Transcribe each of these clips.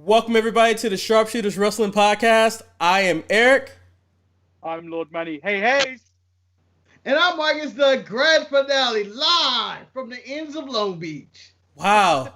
Welcome everybody to the Sharpshooters Wrestling Podcast. I am Eric. I'm Lord Manny. Hey. And I'm Marcus, the grand finale, live from the ends of Long Beach. Wow.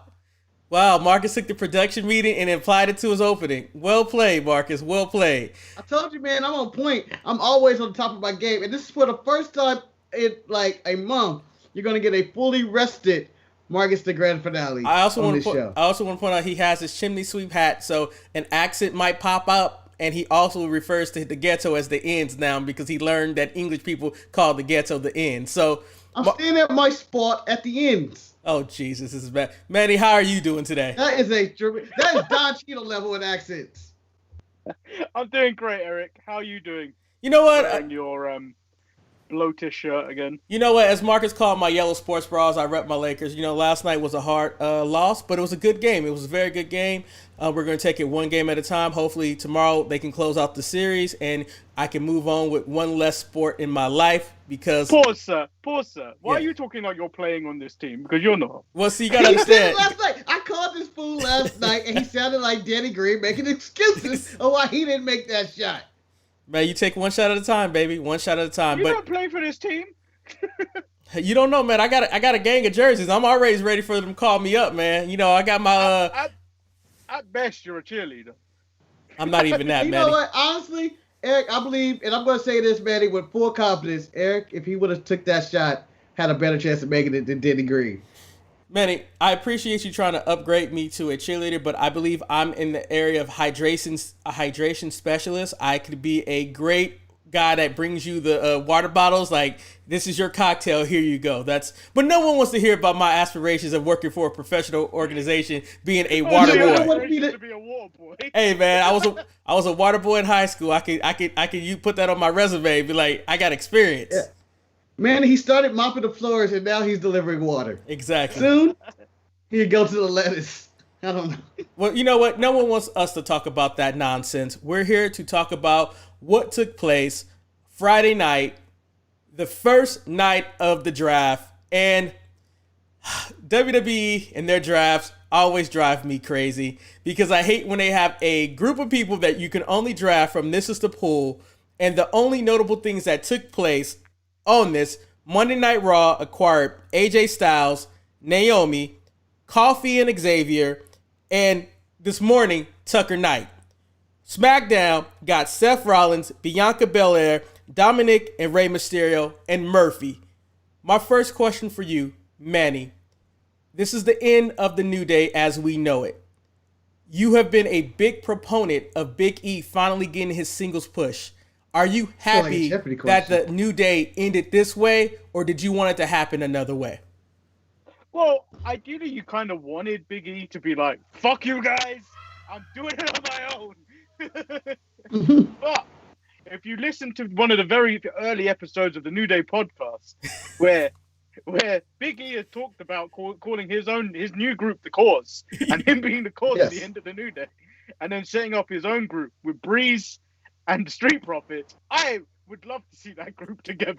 Marcus took the production meeting and applied it to his opening. Well played, Marcus. Well played. I told you, man, I'm on point. I'm always on the top of my game. And this is for the first time in like a month, you're going to get a fully rested Marcus, the grand finale. I also want to point out he has his chimney sweep hat, so an accent might pop up. And he also refers to the ghetto as the ends now because he learned that English people call the ghetto the end. So I'm staying at my spot at the ends. Oh, Jesus, this is bad. Manny, how are you doing today? That is Don Cheadle level in accents. I'm doing great, Eric. How are you doing? You know what? Wearing your bloated shirt again. You know what? As Marcus called my yellow sports bras, I rep my Lakers. You know, last night was a hard loss, but it was a good game. It was a very good game. We're going to take it one game at a time. Hopefully tomorrow they can close out the series and I can move on with one less sport in my life because... Pause, sir. Why are you talking like you're playing on this team? Because you're not. Well, see, you got to understand. Last night, I called this fool last night and he sounded like Danny Green making excuses of why he didn't make that shot. Man, you take one shot at a time, baby. One shot at a time. You're not playing for this team? You don't know, man. I got a gang of jerseys. I'm already ready for them to call me up, man. You know, I got my... At best, you're a cheerleader. I'm not even that, man. You know what? Honestly, Eric, I believe, and I'm going to say this, Manny, with full confidence, Eric, if he would have took that shot, had a better chance of making it than Danny Green. Manny, I appreciate you trying to upgrade me to a cheerleader, but I believe I'm in the area of hydration specialist. I could be a great guy that brings you the water bottles. Like, this is your cocktail. Here you go. But no one wants to hear about my aspirations of working for a professional organization, being a water boy. To be a water boy. Hey man, I was a water boy in high school. I could you put that on my resume. Be like, I got experience. Yeah. Man, he started mopping the floors and now he's delivering water. Exactly. Soon, he'll go to the lettuce. I don't know. Well, you know what? No one wants us to talk about that nonsense. We're here to talk about what took place Friday night, the first night of the draft. And WWE and their drafts always drive me crazy because I hate when they have a group of people that you can only draft from. This is the pool. And the only notable things that took place on this, Monday Night Raw acquired AJ Styles, Naomi, Coffee and Xavier, and this morning, Tucker Knight. Smackdown got Seth Rollins, Bianca Belair, Dominic and Rey Mysterio, and Murphy. My first question for you, Manny. This is the end of the New Day as we know it. You have been a big proponent of Big E finally getting his singles push. Are you happy that the New Day ended this way, or did you want it to happen another way? Well, ideally, you kind of wanted Big E to be like, fuck you guys, I'm doing it on my own. But if you listen to one of the very early episodes of the New Day podcast, where Big E has talked about calling his new group the Cause, and him being the cause at the end of the New Day, and then setting up his own group with Breeze and Street Profits, I would love to see that group together.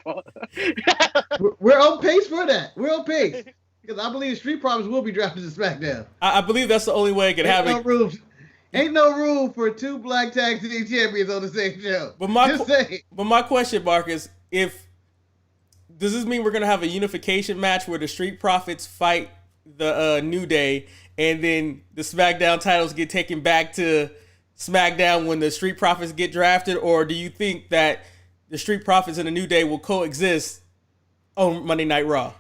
We're on pace for that. We're on pace. Because I believe Street Profits will be drafted to SmackDown. I believe that's the only way it could happen. Ain't no room for two black tag team champions on the same show. But my question, Marcus, does this mean we're going to have a unification match where the Street Profits fight the New Day and then the SmackDown titles get taken back to SmackDown when the Street Profits get drafted? Or do you think that the Street Profits and the New Day will coexist on Monday Night Raw?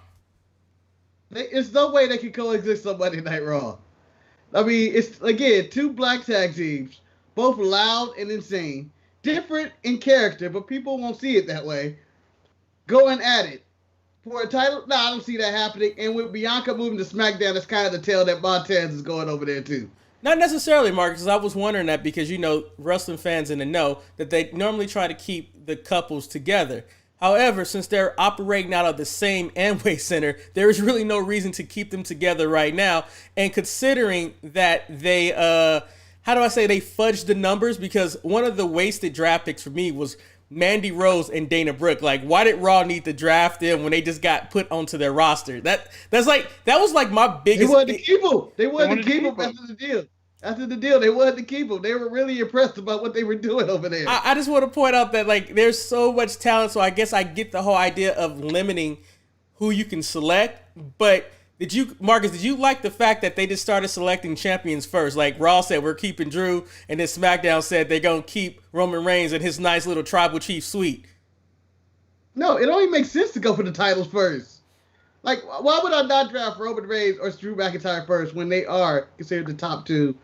There's no way they can coexist on Monday Night Raw. I mean, it's, again, two black tag teams, both loud and insane, different in character, but people won't see it that way, going at it. For a title, no, I don't see that happening. And with Bianca moving to SmackDown, it's kind of the tell that Montez is going over there, too. Not necessarily, Marcus. I was wondering that because, you know, wrestling fans in the know that they normally try to keep the couples together. However, since they're operating out of the same Amway Center, there is really no reason to keep them together right now. And considering that they, they fudged the numbers, because one of the wasted draft picks for me was Mandy Rose and Dana Brooke. Like, why did Raw need to draft them when they just got put onto their roster? That was my biggest. They wanted to keep them. They wanted to keep them after the deal. After the deal, they wanted to keep him. They were really impressed about what they were doing over there. I just want to point out that like there's so much talent, so I guess I get the whole idea of limiting who you can select. But Marcus, did you like the fact that they just started selecting champions first? Like Raw said, we're keeping Drew, and then SmackDown said they're gonna keep Roman Reigns in his nice little tribal chief suite. No, it only makes sense to go for the titles first. Like, why would I not draft Roman Reigns or Drew McIntyre first when they are considered the top two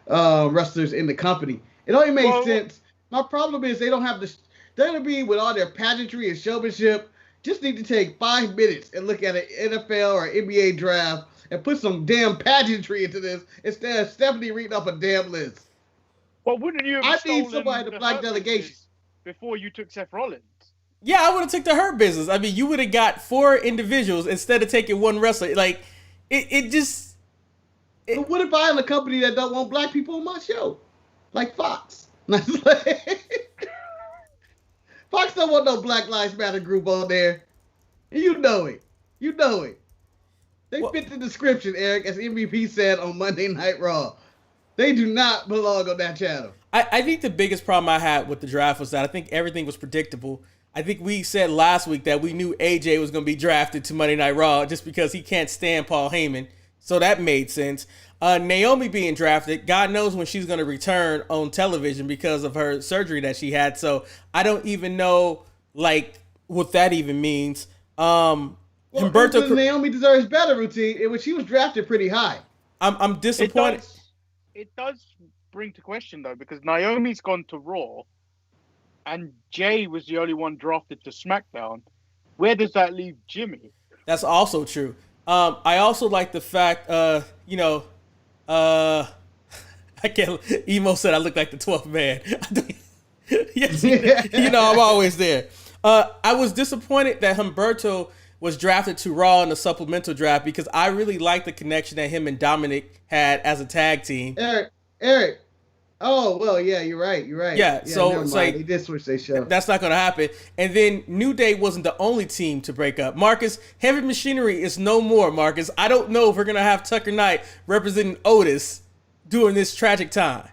wrestlers in the company? It only makes sense. My problem is they don't have the. They're gonna be with all their pageantry and showmanship. Just need to take 5 minutes and look at an NFL or NBA draft and put some damn pageantry into this instead of Stephanie reading up a damn list. Well, wouldn't you have I need stolen somebody to the black Hurt delegation Business before you took Seth Rollins? Yeah, I would have took the Hurt Business. I mean, you would have got 4 individuals instead of taking one wrestler. Like, it just. But what if I am a company that don't want black people on my show? Like Fox. Fox don't want no Black Lives Matter group on there. And you know it. You know it. They fit the description, Eric, as MVP said on Monday Night Raw. They do not belong on that channel. I think the biggest problem I had with the draft was that I think everything was predictable. I think we said last week that we knew AJ was going to be drafted to Monday Night Raw just because he can't stand Paul Heyman. So that made sense. Naomi being drafted, God knows when she's going to return on television because of her surgery that she had. So I don't even know like what that even means. Naomi deserves better routine. When she was drafted pretty high. I'm disappointed. It does bring to question though, because Naomi's gone to Raw, and Jay was the only one drafted to SmackDown. Where does that leave Jimmy? That's also true. I also like the fact, I can't. Emo said I look like the 12th man. Yes, I'm always there. I was disappointed that Humberto was drafted to Raw in the supplemental draft because I really like the connection that him and Dominic had as a tag team. Eric. Oh, well, yeah, you're right. Yeah, so it's like they did switch their show. That's not going to happen. And then New Day wasn't the only team to break up. Marcus, Heavy Machinery is no more, Marcus. I don't know if we're going to have Tucker Knight representing Otis during this tragic time.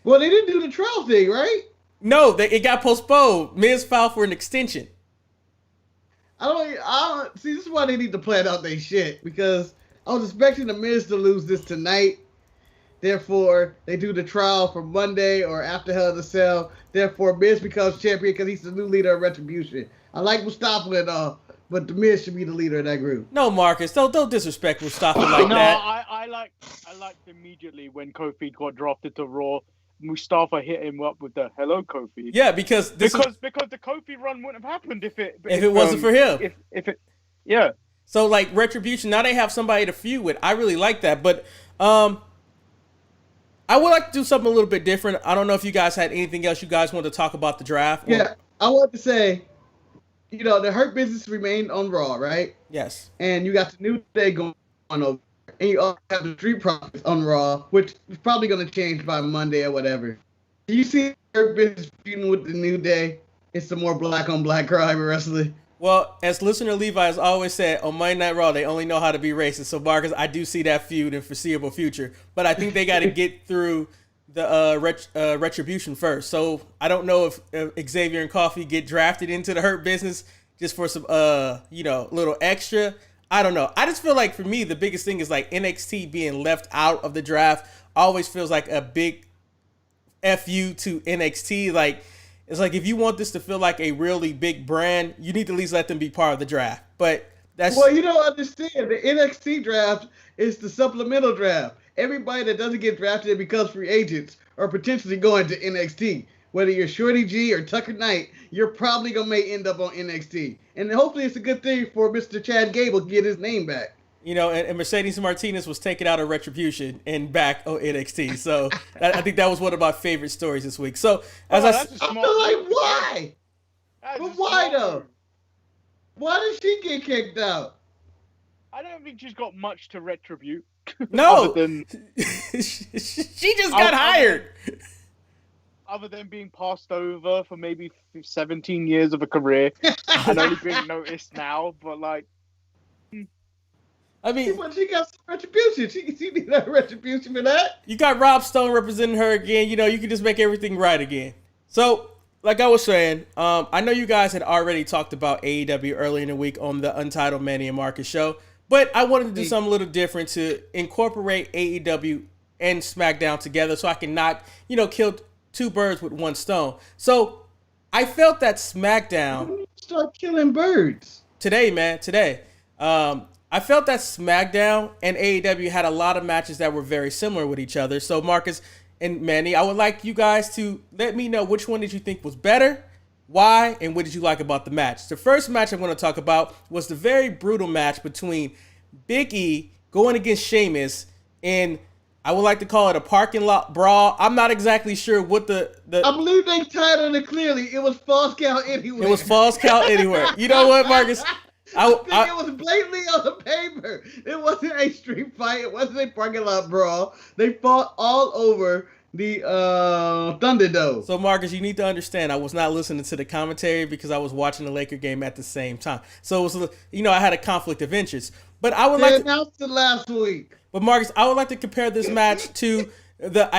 Well, they didn't do the trial thing, right? No, it got postponed. Miz filed for an extension. I don't see. This is why they need to plan out their shit, because I was expecting the Miz to lose this tonight. Therefore, they do the trial for Monday or after Hell in a Cell. Therefore, Miz becomes champion because he's the new leader of Retribution. I like Mustafa and all, but the Miz should be the leader of that group. No, Marcus, don't disrespect Mustafa like that. No, I liked immediately when Kofi got drafted to Raw. Mustafa hit him up with the "Hello, Kofi." Yeah, because the Kofi run wouldn't have happened if it wasn't for him. Yeah. So like Retribution, now they have somebody to feud with. I really like that, but I would like to do something a little bit different. I don't know if you guys had anything else you guys wanted to talk about the draft. Yeah, I want to say, the Hurt Business remained on Raw, right? Yes. And you got the New Day going on over. And you also have the Street Profits on Raw, which is probably going to change by Monday or whatever. You see Hurt Business feuding with the New Day? It's some more black on black crime wrestling. Well, as listener Levi has always said, on Monday Night Raw, they only know how to be racist. So, Marcus, I do see that feud in foreseeable future. But I think they got to get through the Retribution first. So, I don't know if Xavier and Coffee get drafted into the Hurt Business just for some, little extra. I don't know. I just feel like, for me, the biggest thing is, like, NXT being left out of the draft always feels like a big FU to NXT. Like, it's like, if you want this to feel like a really big brand, you need to at least let them be part of the draft. But that's... Well, you don't understand. The NXT draft is the supplemental draft. Everybody that doesn't get drafted and becomes free agents are potentially going to NXT. Whether you're Shorty G or Tucker Knight, you're probably going to may end up on NXT. And hopefully it's a good thing for Mr. Chad Gable to get his name back. And Mercedes Martinez was taken out of Retribution and back on NXT. So I think that was one of my favorite stories this week. So as I feel like, why? But why though? Why did she get kicked out? I don't think she's got much to retribute. No, she just got hired. Other than being passed over for maybe 17 years of a career and only being noticed now, but like. I mean, she got some retribution. She need that retribution for that. you got Rob Stone representing her again. You know, you can just make everything right again. So, like I was saying, I know you guys had already talked about AEW earlier in the week on the Untitled Manny and Marcus show, but I wanted to do something a little different to incorporate AEW and SmackDown together so I can not, kill two birds with one stone. So, I felt that SmackDown... Start killing birds. Today, man, today. I felt that SmackDown and AEW had a lot of matches that were very similar with each other. So, Marcus and Manny, I would like you guys to let me know which one did you think was better, why, and what did you like about the match. The first match I'm going to talk about was the very brutal match between Big E going against Sheamus in, I would like to call it a parking lot brawl. I'm not exactly sure what the I believe they titled it clearly. It was false count anywhere. It was false count anywhere. You know what, Marcus? I think it was blatantly on the paper. It wasn't a street fight. It wasn't a parking lot brawl. They fought all over the Thunderdome. So, Marcus, you need to understand, I was not listening to the commentary because I was watching the Laker game at the same time. So, it was, I had a conflict of interest. But I would like to announced it last week. But Marcus, I would like to compare this match to the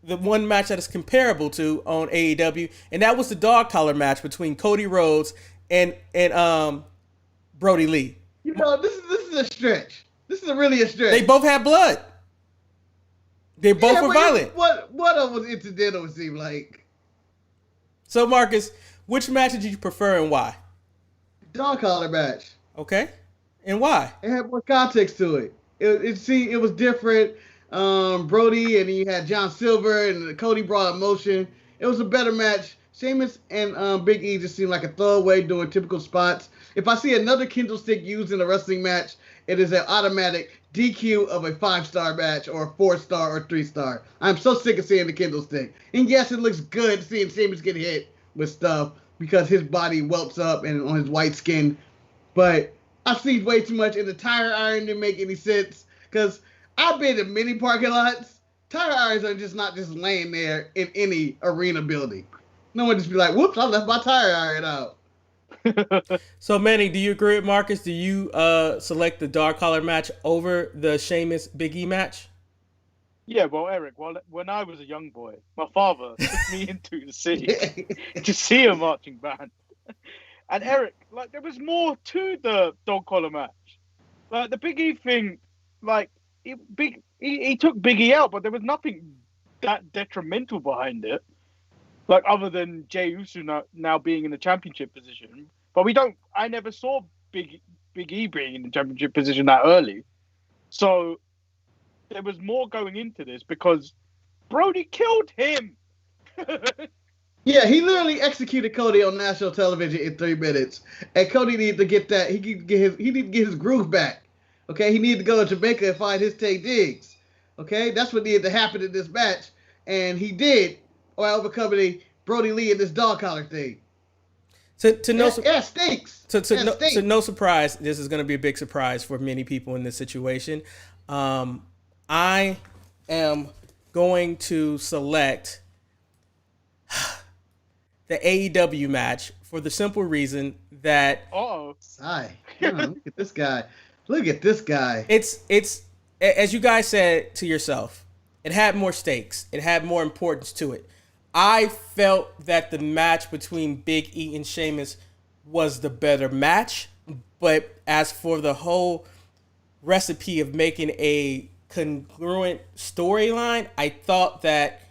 one match that is comparable to on AEW, and that was the dog collar match between Cody Rhodes and Brody Lee. This is a stretch. This is really a stretch. They both had blood. They both were violent. What of was incidental, it seemed like. So, Marcus, which match did you prefer and why? Dog collar match. Okay. And why? It had more context to it. It was different. Brody and then you had John Silver and Cody brought emotion. It was a better match. Sheamus and Big E just seemed like a throwaway doing typical spots. If I see another Kindle stick used in a wrestling match, it is an automatic DQ of a 5-star match or a 4-star or 3-star. I'm so sick of seeing the Kindle stick. And yes, it looks good seeing Sheamus get hit with stuff because his body welts up and on his white skin. But I've seen way too much, and the tire iron didn't make any sense because I've been in many parking lots. Tire irons are not just laying there in any arena building. No one just be like, whoops, I left my tire iron out. So, Manny, do you agree with Marcus? Do you select the dog collar match over the Sheamus Big E match? Yeah, well, Eric, when I was a young boy, my father took me into the city to see a marching band. And Eric, there was more to the dog collar match. The Big E thing, he took Big E out, but there was nothing that detrimental behind it. Other than Jey Uso now being in the championship position. But I never saw Big E being in the championship position that early. So there was more going into this because Brody killed him. Yeah, he literally executed Cody on national television in 3 minutes. And Cody needed to get that. He needed to get his groove back. Okay, he needed to go to Jamaica and find his Tay Diggs. Okay, that's what needed to happen in this match. And he did. While overcoming Brody Lee in this dog collar thing. To no surprise, this is going to be a big surprise for many people in this situation. I am going to select the AEW match for the simple reason that... Sigh. Look at this guy. Look at this guy. It's as you guys said to yourself, it had more stakes. It had more importance to it. I felt that the match between Big E and Sheamus was the better match, but as for the whole recipe of making a congruent storyline, I thought that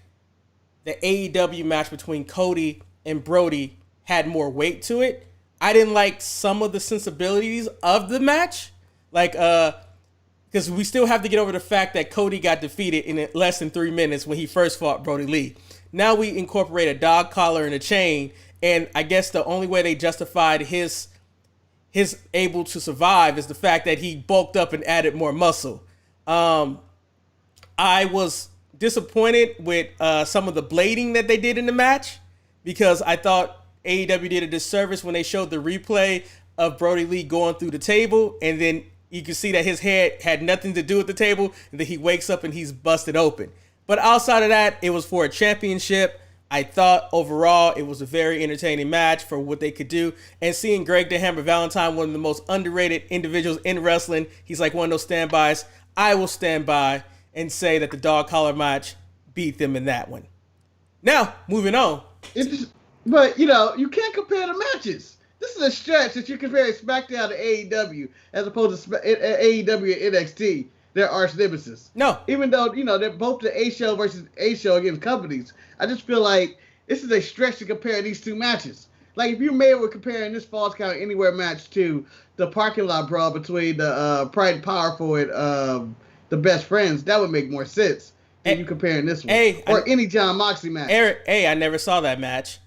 the AEW match between Cody and Brody had more weight to it. I didn't like some of the sensibilities of the match, because we still have to get over the fact that Cody got defeated in less than 3 minutes when he first fought Brody Lee. Now we incorporate a dog collar and a chain, and I guess the only way they justified his able to survive is the fact that he bulked up and added more muscle. I was disappointed with some of the blading that they did in the match because I thought AEW did a disservice when they showed the replay of Brody Lee going through the table, and then you can see that his head had nothing to do with the table, and then he wakes up and he's busted open. But outside of that, it was for a championship. I thought overall it was a very entertaining match for what they could do. And seeing Greg the Hammer Valentine, one of the most underrated individuals in wrestling, he's like one of those standbys. I will stand by and say that the dog collar match beat them in that one. Now, moving on. But, you can't compare the matches. This is a stretch that you compare SmackDown to AEW as opposed to AEW and NXT. They're arch nemesis. No. Even though, they're both the A show versus A show against companies. I just feel like this is a stretch to compare these two matches. Like, if you may were comparing this Falls Count Anywhere match to the parking lot brawl between the Pride and Powerful and the Best Friends, that would make more sense than you comparing this one. Any John Moxley match. A, I never saw that match.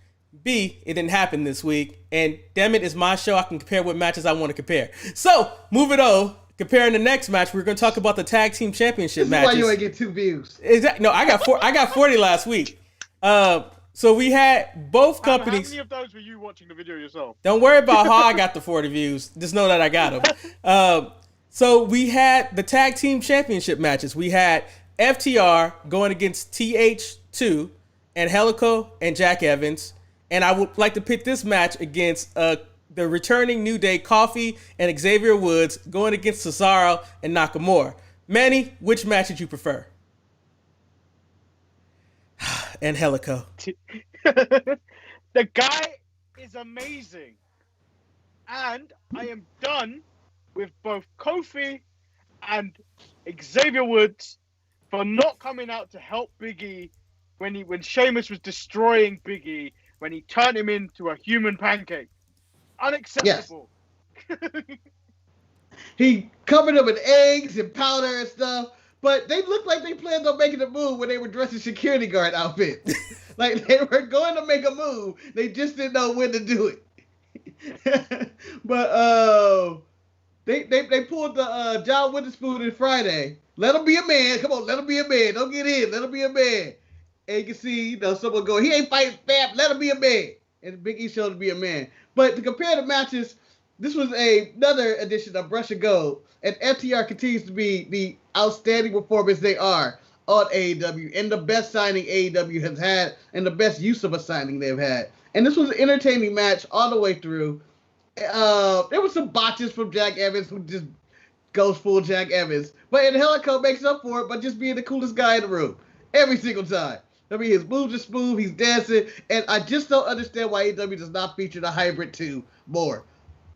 B, it didn't happen this week. And damn it, it's my show. I can compare what matches I want to compare. So, moving on. Comparing the next match, we're going to talk about the tag team championship matches. This is why you ain't get 2 views. Exactly. No, I got 40 last week. So we had both companies. How many of those were you watching the video yourself? Don't worry about how I got the 40 views. Just know that I got them. So we had the tag team championship matches. We had FTR going against TH2 and Helico and Jack Evans. And I would like to pick this match against the returning New Day Coffee and Xavier Woods going against Cesaro and Nakamura. Manny, which match did you prefer? And Helico. The guy is amazing. And I am done with both Kofi and Xavier Woods for not coming out to help Big E when Sheamus was destroying Big E, when he turned him into a human pancake. Unacceptable. Yes. He covered them in eggs and powder and stuff, but they looked like they planned on making a move when they were dressed in security guard outfits. Like they were going to make a move, they just didn't know when to do it. But they pulled the John Witherspoon in Friday. Let him be a man. Come on, let him be a man. Don't get in. Let him be a man. And you can see, someone go, he ain't fighting Fab. Let him be a man. And Big E showed to be a man. But to compare the matches, this was another edition of Brush and Go, and FTR continues to be the outstanding performance they are on AEW, and the best signing AEW has had, and the best use of a signing they've had. And this was an entertaining match all the way through. There was some botches from Jack Evans, who just goes full Jack Evans. But Angelico makes up for it by just being the coolest guy in the room every single time. I mean, his moves are smooth, he's dancing, and I just don't understand why AEW does not feature the Hybrid 2 more.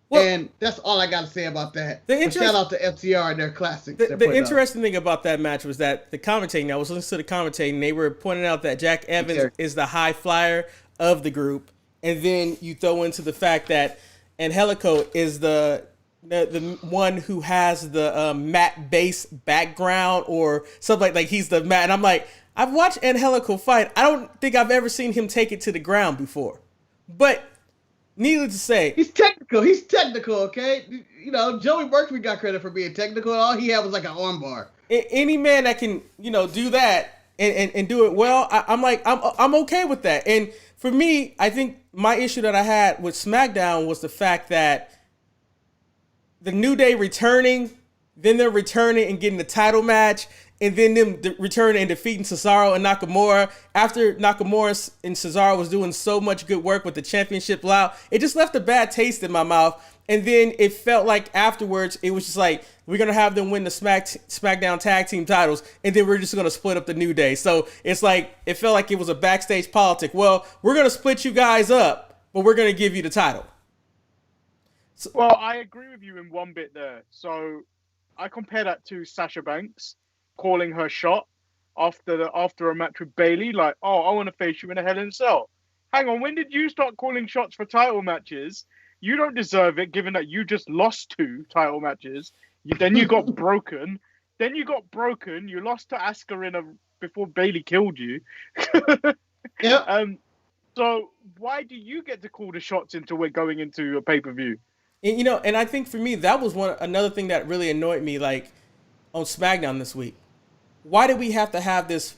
Well, and that's all I got to say about that. Shout out to FTR and their classics. The interesting thing about that match was that the commentating, I was listening to the commentating, they were pointing out that Jack Evans is the high flyer of the group, and then you throw into the fact that Angelico is the one who has the mat base background or something like he's the mat. And I'm like, I've watched Angelico fight. I don't think I've ever seen him take it to the ground before. But needless to say, he's technical. He's technical, okay? Joey Mercury got credit for being technical. All he had was like an armbar. Any man that can, do that and do it well, I'm okay with that. And for me, I think my issue that I had with SmackDown was the fact that the New Day returning, then they're returning and getting the title match, and then them returning and defeating Cesaro and Nakamura. After Nakamura and Cesaro was doing so much good work with the championship bout, it just left a bad taste in my mouth. And then it felt like afterwards, it was just like, we're going to have them win the SmackDown tag team titles, and then we're just going to split up the New Day. So it's like, it felt like it was a backstage politic. Well, we're going to split you guys up, but we're going to give you the title. Well, I agree with you in one bit there. So I compare that to Sasha Banks calling her shot after a match with Bayley, like, oh, I want to face you in a Hell in a Cell. Hang on, when did you start calling shots for title matches? You don't deserve it, given that you just lost 2 title matches. Then you got broken. You lost to Asuka before Bayley killed you. Yeah. So why do you get to call the shots until we're going into a pay-per-view? And, and I think for me, that was another thing that really annoyed me, like, on SmackDown this week. Why did we have to have this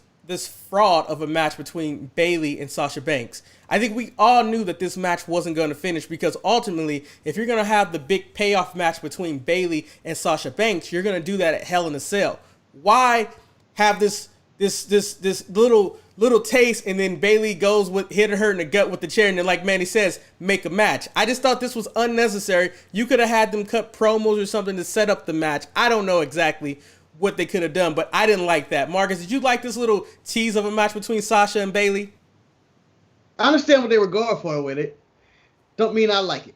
fraud of a match between Bayley and Sasha Banks? I think we all knew that this match wasn't going to finish, because ultimately, if you're going to have the big payoff match between Bayley and Sasha Banks, you're going to do that at Hell in a Cell. Why have this this little taste, and then Bayley goes with hitting her in the gut with the chair, and then like Manny says, make a match. I just thought this was unnecessary. You could have had them cut promos or something to set up the match. I don't know exactly what they could have done, but I didn't like that. Marcus, did you like this little tease of a match between Sasha and Bayley? I understand what they were going for with it. Don't mean I like it.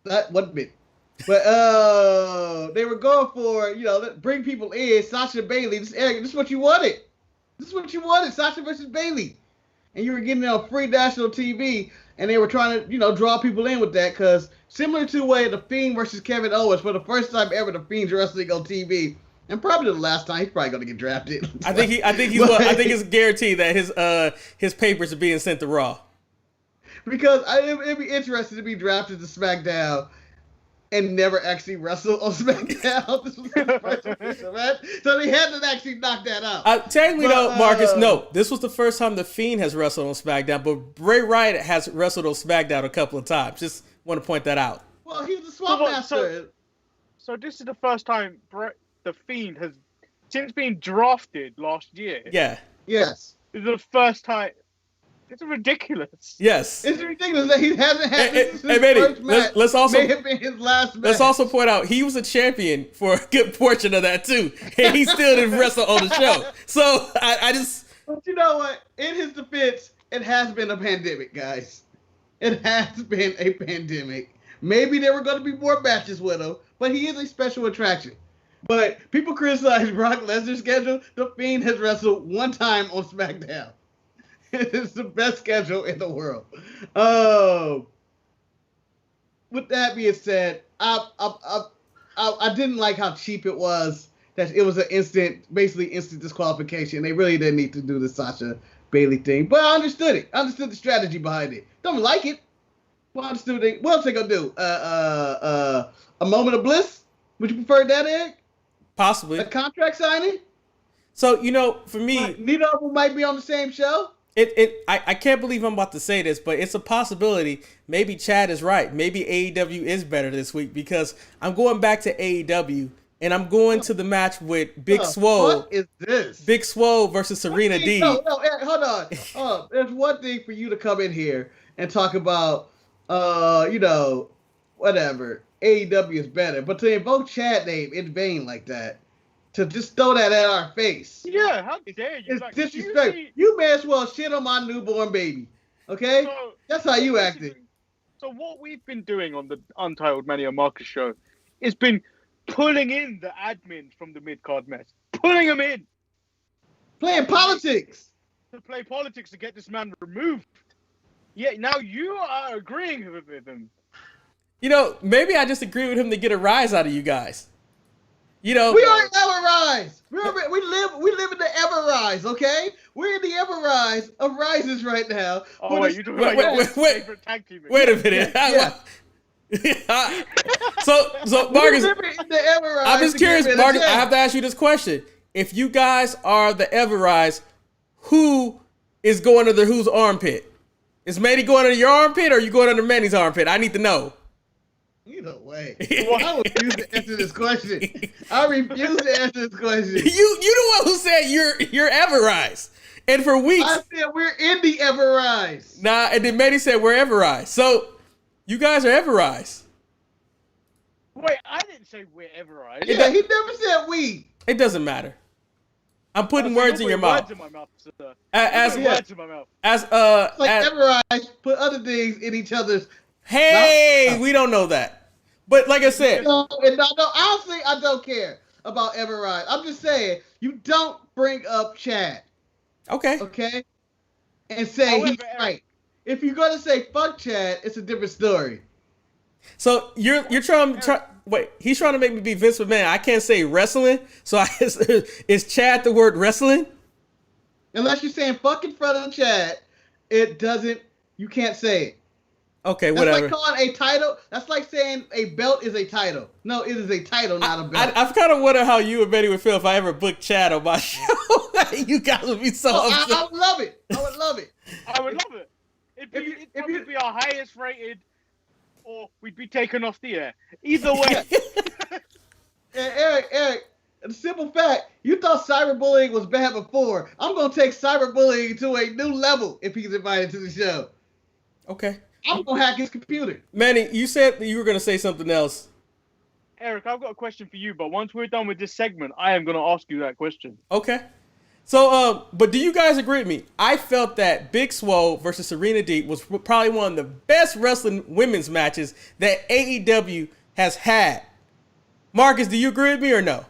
That one bit. But they were going for, bring people in, Sasha Bayley. This is what you wanted. This is what you wanted, Sasha versus Bayley. And you were getting it on free national TV, and they were trying to, draw people in with that, because similar to the way The Fiend versus Kevin Owens, for the first time ever, The Fiend's wrestling on TV, and probably the last time, he's probably going to get drafted. I think it's guaranteed that his papers are being sent to Raw. Because it'd be interesting to be drafted to SmackDown and never actually wrestle on SmackDown. This was the first official match. So they had to actually knock that out. Technically, though, Marcus, no. This was the first time The Fiend has wrestled on SmackDown, but Bray Wyatt has wrestled on SmackDown a couple of times. Just want to point that out. Well, he was a swap master. So this is the first time The Fiend has, since being drafted last year. Yeah. Yes. This is the first time. It's ridiculous. Yes. It's ridiculous that he hasn't had this first match. Let's also may have been his last match. Let's also point out he was a champion for a good portion of that too, and he still didn't wrestle on the show. So I just. But you know what? In his defense, it has been a pandemic, guys. It has been a pandemic. Maybe there were going to be more matches with him, but he is a special attraction. But people criticize Brock Lesnar's schedule. The Fiend has wrestled one time on SmackDown. It's the best schedule in the world. With that being said, I didn't like how cheap it was. That it was an instant disqualification. They really didn't need to do the Sasha Bayley thing, but I understood it. I understood the strategy behind it. Don't like it. Well, I understood it. What else they gonna do? A moment of bliss? Would you prefer that, Eric? Possibly. A contract signing? So for me, neither of them might be on the same show. I can't believe I'm about to say this, but it's a possibility. Maybe Chad is right. Maybe AEW is better this week, because I'm going back to AEW and I'm going to the match with Big Swole. What is this? Big Swole versus Serena Deeb. No, Eric, hold on. There's one thing for you to come in here and talk about, whatever. AEW is better, but to invoke Chad name in vain like that, to just throw that at our face. Yeah, how dare you? It's disrespectful. You may as well shit on my newborn baby. Okay? So, that's how you acted. So what we've been doing on the Untitled Mania Marcus show is been pulling in the admins from the mid-card mess. Pulling them in. Playing politics. To play politics to get this man removed. Yeah, now you are agreeing with him. Maybe I just agree with him to get a rise out of you guys. We are ever rise. We live in the ever rise. Okay, we're in the ever rise of rises right now. Oh wait, you're talking about your favorite tag team. Wait a minute. Yeah. So Marcus, I'm just curious, Marcus. I have to ask you this question: if you guys are the ever rise, who is going under whose armpit? Is Manny going under your armpit, or are you going under Manny's armpit? I need to know. Either way. Well, I refuse to answer this question. You the one who said you're Everrise. And for weeks I said we're in the Everrise. Nah, and then Manny said we're Everrise. So you guys are Everrise. Wait, I didn't say we're Everrise. Yeah, he never said we. It doesn't matter. I'm putting words in your mouth. Words in my mouth, sir. Words in my mouth. Everrise put other things in each other's. Hey, we don't know that. But like I said. Honestly, I don't care about Everrise. I'm just saying, you don't bring up Chad. Okay. Okay? And say he's right. If you're going to say fuck Chad, it's a different story. So you're trying wait, he's trying to make me be Vince McMahon. I can't say wrestling. So is Chad the word wrestling? Unless you're saying fuck in front of Chad, you can't say it. Okay, whatever. That's like calling a title. That's like saying a belt is a title. No, it is a title, not a belt. I've kind of wondered how you and Betty would feel if I ever booked Chad on my show. You guys would be so upset. I would love it. I would love it. It'd probably be our highest rated, or we'd be taken off the air. Either way. Eric, the simple fact, you thought cyberbullying was bad before. I'm going to take cyberbullying to a new level if he's invited to the show. Okay. I'm going to hack his computer. Manny, you said that you were going to say something else. Eric, I've got a question for you, but once we're done with this segment, I am going to ask you that question. Okay. So, but do you guys agree with me? I felt that Big Swole versus Serena Deeb was probably one of the best wrestling women's matches that AEW has had. Marcus, do you agree with me or no?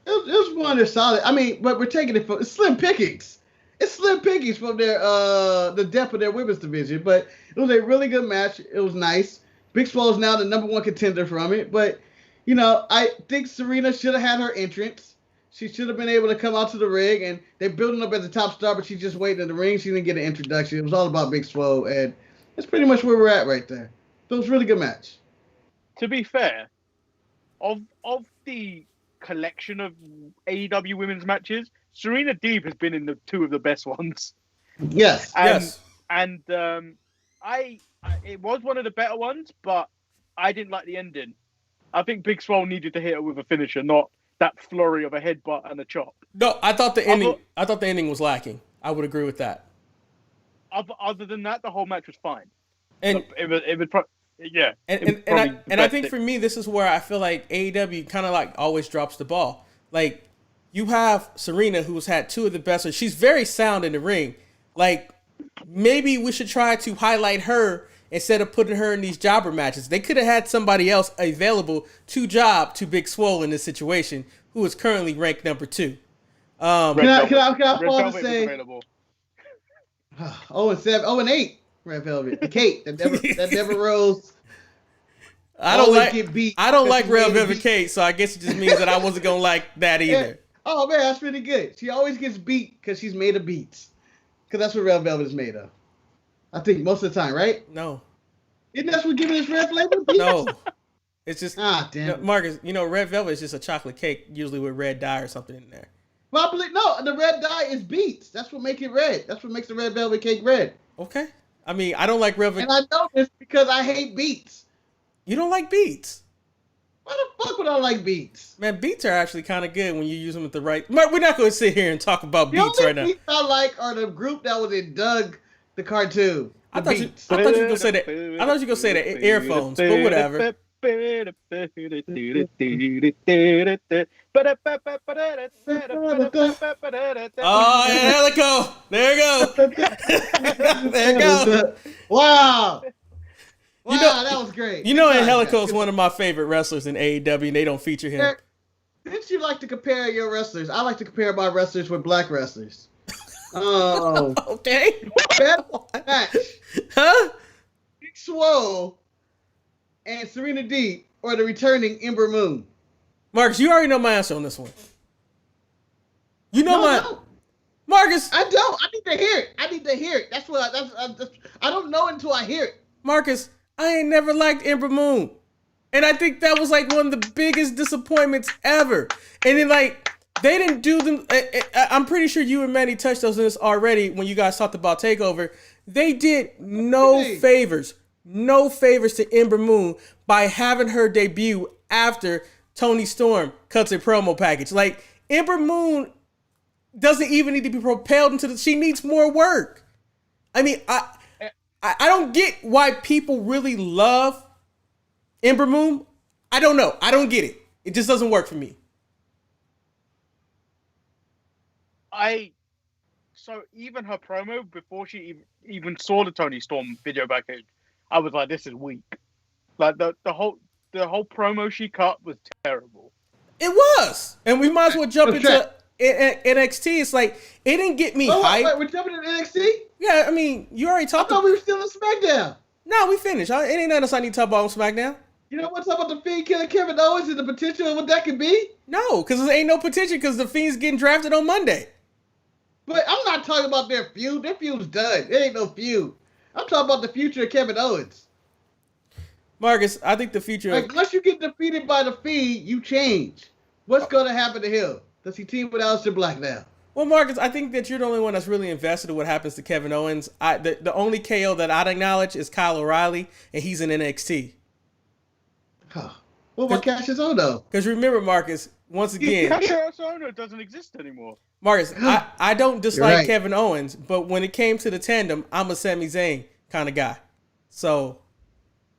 It was one that's solid. I mean, but we're taking it from slim pickings. It's slim pickings from their the depth of their women's division. But it was a really good match. It was nice. Big Swole is now the #1 contender from it. But, you know, I think Serena should have had her entrance. She should have been able to come out to the ring, and they're building up as the top star, but she's just waiting in the ring. She didn't get an introduction. It was all about Big Swole, and that's pretty much where we're at right there. So it was a really good match. To be fair, of the collection of AEW women's matches, Serena Deeb has been in the two of the best ones. Yes. And it was one of the better ones, but I didn't like the ending. I think Big Swole needed to hit her with a finisher, not that flurry of a headbutt and a chop. No, I thought the ending was lacking. I would agree with that. Other than that, the whole match was fine. And I think for me, this is where I feel like AEW kind of like always drops the ball. Like, you have Serena, who's had two of the best. She's very sound in the ring. Like, maybe we should try to highlight her instead of putting her in these jobber matches. They could have had somebody else available to job to Big Swole in this situation, who is currently ranked number 2. Can I pause to say? 0-7, 0-8, Red Velvet. The Kate that never rose. I don't like Red Velvet Kate, so I guess it just means that I wasn't gonna like that either. Yeah. Oh man, that's pretty good. She always gets beat because she's made of beats. Because that's what Red Velvet is made of. I think most of the time, right? No. Isn't that what giving this red flavor? Beats? No. It's just damn. Marcus, Red Velvet is just a chocolate cake, usually with red dye or something in there. Probably no. The red dye is beets. That's what makes it red. That's what makes the red velvet cake red. Okay. I mean, I don't like Red Velvet. And I know this because I hate beets. You don't like beets? Why the fuck would I like beets? Man, beets are actually kind of good when you use them at the right. We're not going to sit here and talk about beets right now. The only beets I like are the group that was in Doug the cartoon. I thought you were going to say that. I thought you were going to say the earphones, but whatever. Oh yeah, Helico. There you go. There you go. Wow. Wow, that was great. And Helico is one of my favorite wrestlers in AEW, and they don't feature him. Didn't you like to compare your wrestlers? I like to compare my wrestlers with black wrestlers. Oh. Okay. Best match. Huh? Big Swole and Serena Deeb or the returning Ember Moon? Marcus, you already know my answer on this one. No. Marcus. I don't. I need to hear it. That's what I don't know until I hear it. Marcus, I ain't never liked Ember Moon. And I think that was like one of the biggest disappointments ever. And then they didn't do them. I'm pretty sure you and Manny touched on this already when you guys talked about TakeOver. They did no favors to Ember Moon by having her debut after Toni Storm cuts a promo package. Like, Ember Moon doesn't even need to be propelled into she needs more work. I mean, I don't get why people really love Ember Moon. I don't know. I don't get it. It just doesn't work for me. So even her promo before she even saw the Toni Storm video package, I was like, this is weak. Like the whole promo she cut was terrible. It was, and we might as well jump into NXT. It's like it didn't get me hyped. Wait, we're jumping into NXT? Yeah, I mean, you already talked. I thought we were still on SmackDown. No, we finished. It ain't nothing else I need to talk about on SmackDown. You know what's up about the Fiend killing Kevin Owens and the potential of what that could be? No, because there ain't no potential because the Fiend's getting drafted on Monday. But I'm not talking about their feud. Their feud's done. There ain't no feud. I'm talking about the future of Kevin Owens. Marcus, I think the future. Unless you get defeated by the Fiend, you change. What's going to happen to him? Does he team with Aleister Black now? Well, Marcus, I think that you're the only one that's really invested in what happens to Kevin Owens. The only KO that I'd acknowledge is Kyle O'Reilly, and he's in NXT. Huh. What about Cassius Ohno? Because remember, Marcus, once again, Cassius Ohno doesn't exist anymore. Marcus, I don't dislike right. Kevin Owens, but when it came to the tandem, I'm a Sami Zayn kind of guy. So,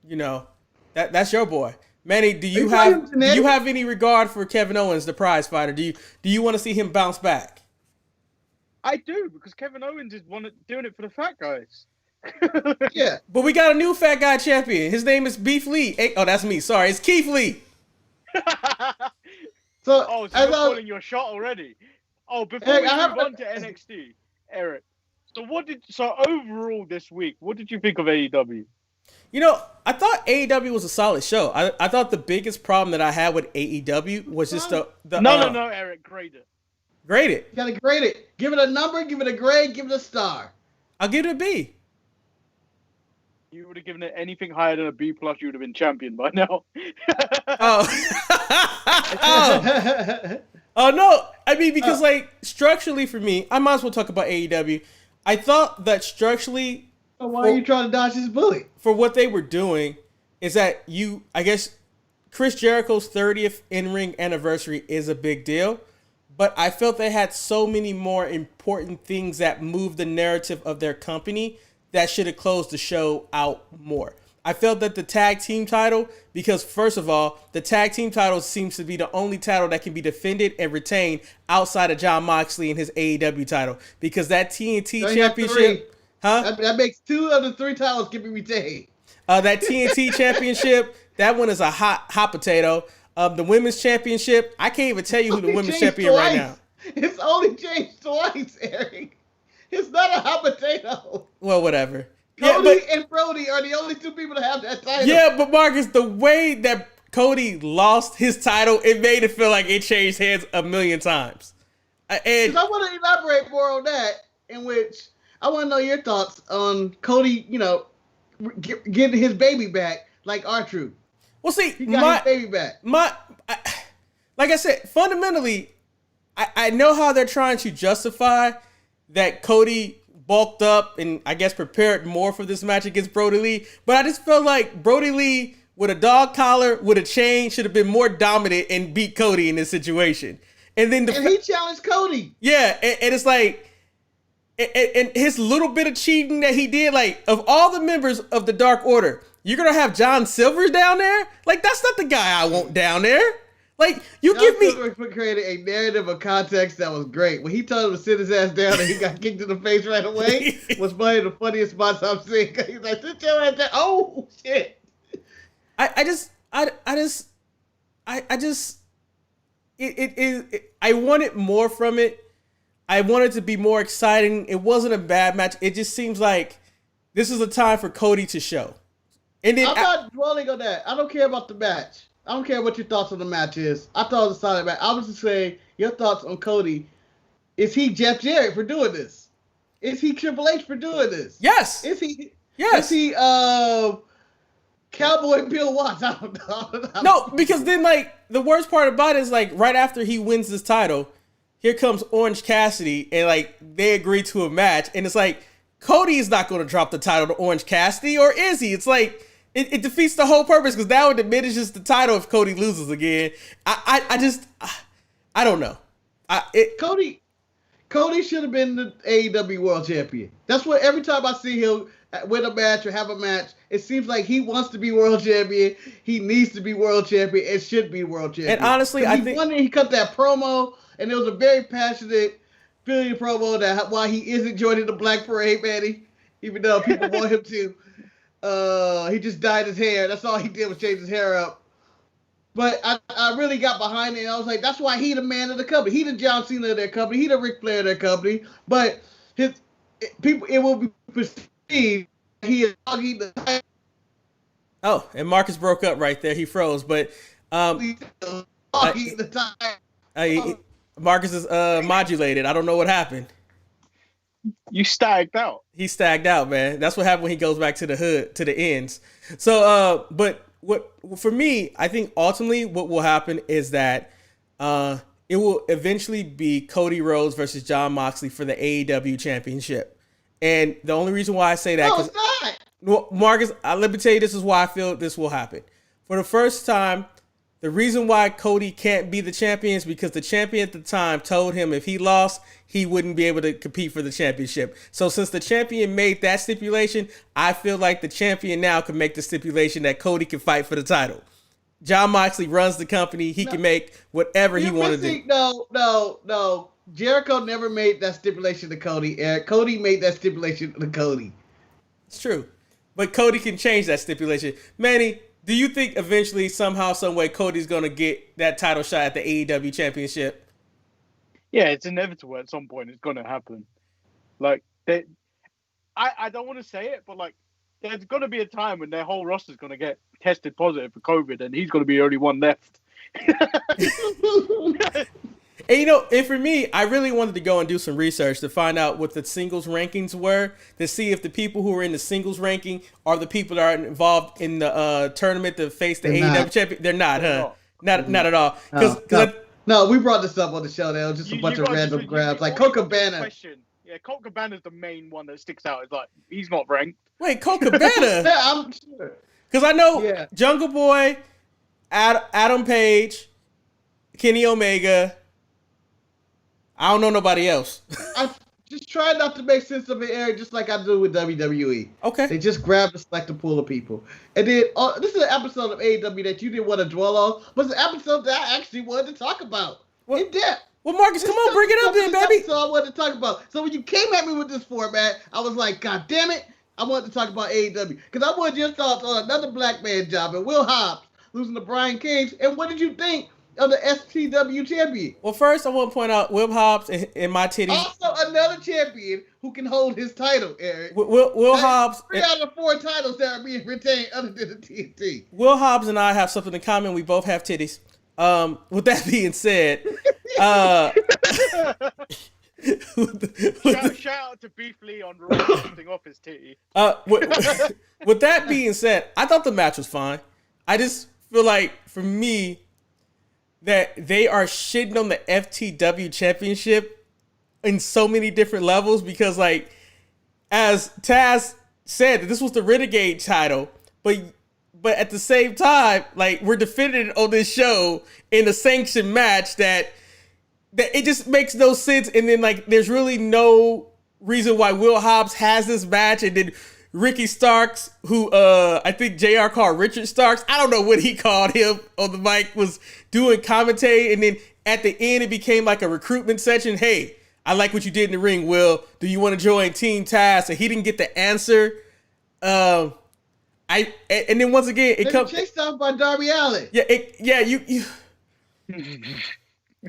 you know, that's your boy. Manny, do you have any regard for Kevin Owens, the prize fighter? Do you want to see him bounce back? I do, because Kevin Owens is doing it for the fat guys. Yeah. But we got a new fat guy champion. His name is Beef Lee. Hey, oh, that's me. Sorry, it's Keith Lee. So you're calling your shot already. Oh, before we move on to NXT, Eric. So overall this week, what did you think of AEW? You know, I thought AEW was a solid show. I thought the biggest problem that I had with AEW was just the No, Eric, grade it. Grade it. You gotta grade it. Give it a number, give it a grade, give it a star. I'll give it a B. You would have given it anything higher than a B+, you would have been champion by now. Oh no! I mean, because like structurally for me, I might as well talk about AEW. I thought that structurally, why are you trying to dodge this bullet? For what they were doing, is that I guess Chris Jericho's 30th in-ring anniversary is a big deal, but I felt they had so many more important things that moved the narrative of their company that should have closed the show out more. I felt that the tag team title, because first of all, the tag team title seems to be the only title that can be defended and retained outside of Jon Moxley and his AEW title, because that TNT championship, that makes 2 of the 3 titles can be retained. That TNT championship, that one is a hot potato. The women's championship, I can't even tell you who the women's champion right now. It's only changed twice, Eric. It's not a hot potato. Well, whatever. Cody and Brody are the only 2 people to have that title. Yeah, but Marcus, the way that Cody lost his title, it made it feel like it changed hands a million times. And I want to elaborate more on that, in which I want to know your thoughts on Cody, getting his baby back like R-Truth. Well, see, he got his baby back. Like I said, fundamentally, I know how they're trying to justify that Cody bulked up and I guess prepared more for this match against Brody Lee, but I just felt like Brody Lee with a dog collar, with a chain, should have been more dominant and beat Cody in this situation. And then he challenged Cody. Yeah, and it's like, and his little bit of cheating that he did, like, of all the members of the Dark Order, you're gonna have John Silver's down there? Like, that's not the guy I want down there. Like, John Silver created a narrative of context that was great. When he told him to sit his ass down and he got kicked in the face right away, was one of the funniest spots I've seen. He's like, sit your ass down. Oh, shit. I wanted more from it. I wanted to be more exciting. It wasn't a bad match. It just seems like this is a time for Cody to show. And then I'm not dwelling on that. I don't care about the match. I don't care what your thoughts on the match is. I thought it was a solid match. I was just saying, your thoughts on Cody. Is he Jeff Jarrett for doing this? Is he Triple H for doing this? Yes. Is he? Yes. Is he Cowboy Bill Watts? I don't know. No, because then, like, the worst part about it is, like, right after he wins this title, here comes Orange Cassidy, and, like, they agree to a match, and it's like, Cody's not going to drop the title to Orange Cassidy, or is he? It's like, it defeats the whole purpose, because now it diminishes the title if Cody loses again. I don't know. Cody should have been the AEW World Champion. That's what every time I see him win a match or have a match, it seems like he wants to be World Champion. He needs to be World Champion. It should be World Champion. And honestly, I think he cut that promo, and it was a very passionate, feeling promo that why he isn't joining the Black Parade, Manny, even though people want him to. He just dyed his hair. That's all he did was change his hair up. But I really got behind it, and I was like, that's why he the man of the company. He the John Cena of their company. He the Ric Flair of their company. But it will be perceived he is hogging the. Oh, and Marcus broke up right there. He froze. But hogging the time. Marcus is modulated. I don't know what happened. You stagged out. He stagged out, man. That's what happened when he goes back to the hood, to the ends. So, but what for me, I think ultimately what will happen is that it will eventually be Cody Rhodes versus Jon Moxley for the AEW championship. And the only reason why I say that, no, it's not. Well, Marcus, let me tell you, this is why I feel this will happen. For the first time, The reason why Cody can't be the champion is because the champion at the time told him if he lost, he wouldn't be able to compete for the championship. So since the champion made that stipulation, I feel like the champion now can make the stipulation that Cody can fight for the title. Jon Moxley runs the company. He can make whatever he wanted to do. No. Jericho never made that stipulation to Cody, Eric. Cody made that stipulation to Cody. It's true. But Cody can change that stipulation. Manny, do you think eventually, somehow, some way, Cody's going to get that title shot at the AEW championship? Yeah, it's inevitable at some point. It's going to happen. Like, I don't want to say it, but like, there's going to be a time when their whole roster's going to get tested positive for COVID, and he's going to be the only one left. And for me, I really wanted to go and do some research to find out what the singles rankings were, to see if the people who are in the singles ranking are the people that are involved in the tournament to face the AEW champion. They're not, huh? Not at all. No, we brought this up on the show. There was just a bunch of random grabs, like Colt Cabana. Yeah, Colt Cabana's the main one that sticks out. It's like, he's not ranked. Wait, Colt Cabana? Yeah, I'm sure. Because I know Jungle Boy, Adam Page, Kenny Omega. I don't know nobody else. I just try not to make sense of it, Eric, just like I do with WWE. Okay. They just grab a select pool of people. And then, this is an episode of AEW that you didn't want to dwell on, but it's an episode that I actually wanted to talk about in depth. Well, Marcus, come on, bring it up then, baby. So I wanted to talk about. So when you came at me with this format, I was like, God damn it, I wanted to talk about AEW. Because I wanted your thoughts on another black man job and Will Hobbs losing to Brian Cage. And what did you think of the STW champion? Well, first I want to point out Will Hobbs and my titties. Also another champion who can hold his title, Eric. Will Hobbs. 3 out of 4 titles that are being retained other than the TNT. Will Hobbs and I have something in common. We both have titties. With that being said, shout out to Beef Lee on lifting off his titty. With that being said, I thought the match was fine. I just feel like, for me, that they are shitting on the FTW championship in so many different levels because, like, as Taz said, this was the Renegade title, but at the same time, like, we're defending it on this show in a sanctioned match that it just makes no sense. And then, like, there's really no reason why Will Hobbs has this match, and then Ricky Starks, who I think JR called Richard Starks, I don't know what he called him on the mic, was doing commentary, and then at the end it became like a recruitment session. Hey, I like what you did in the ring, Will. Do you want to join Team Taz? And he didn't get the answer. And then once again it comes chased off by Darby Allin. You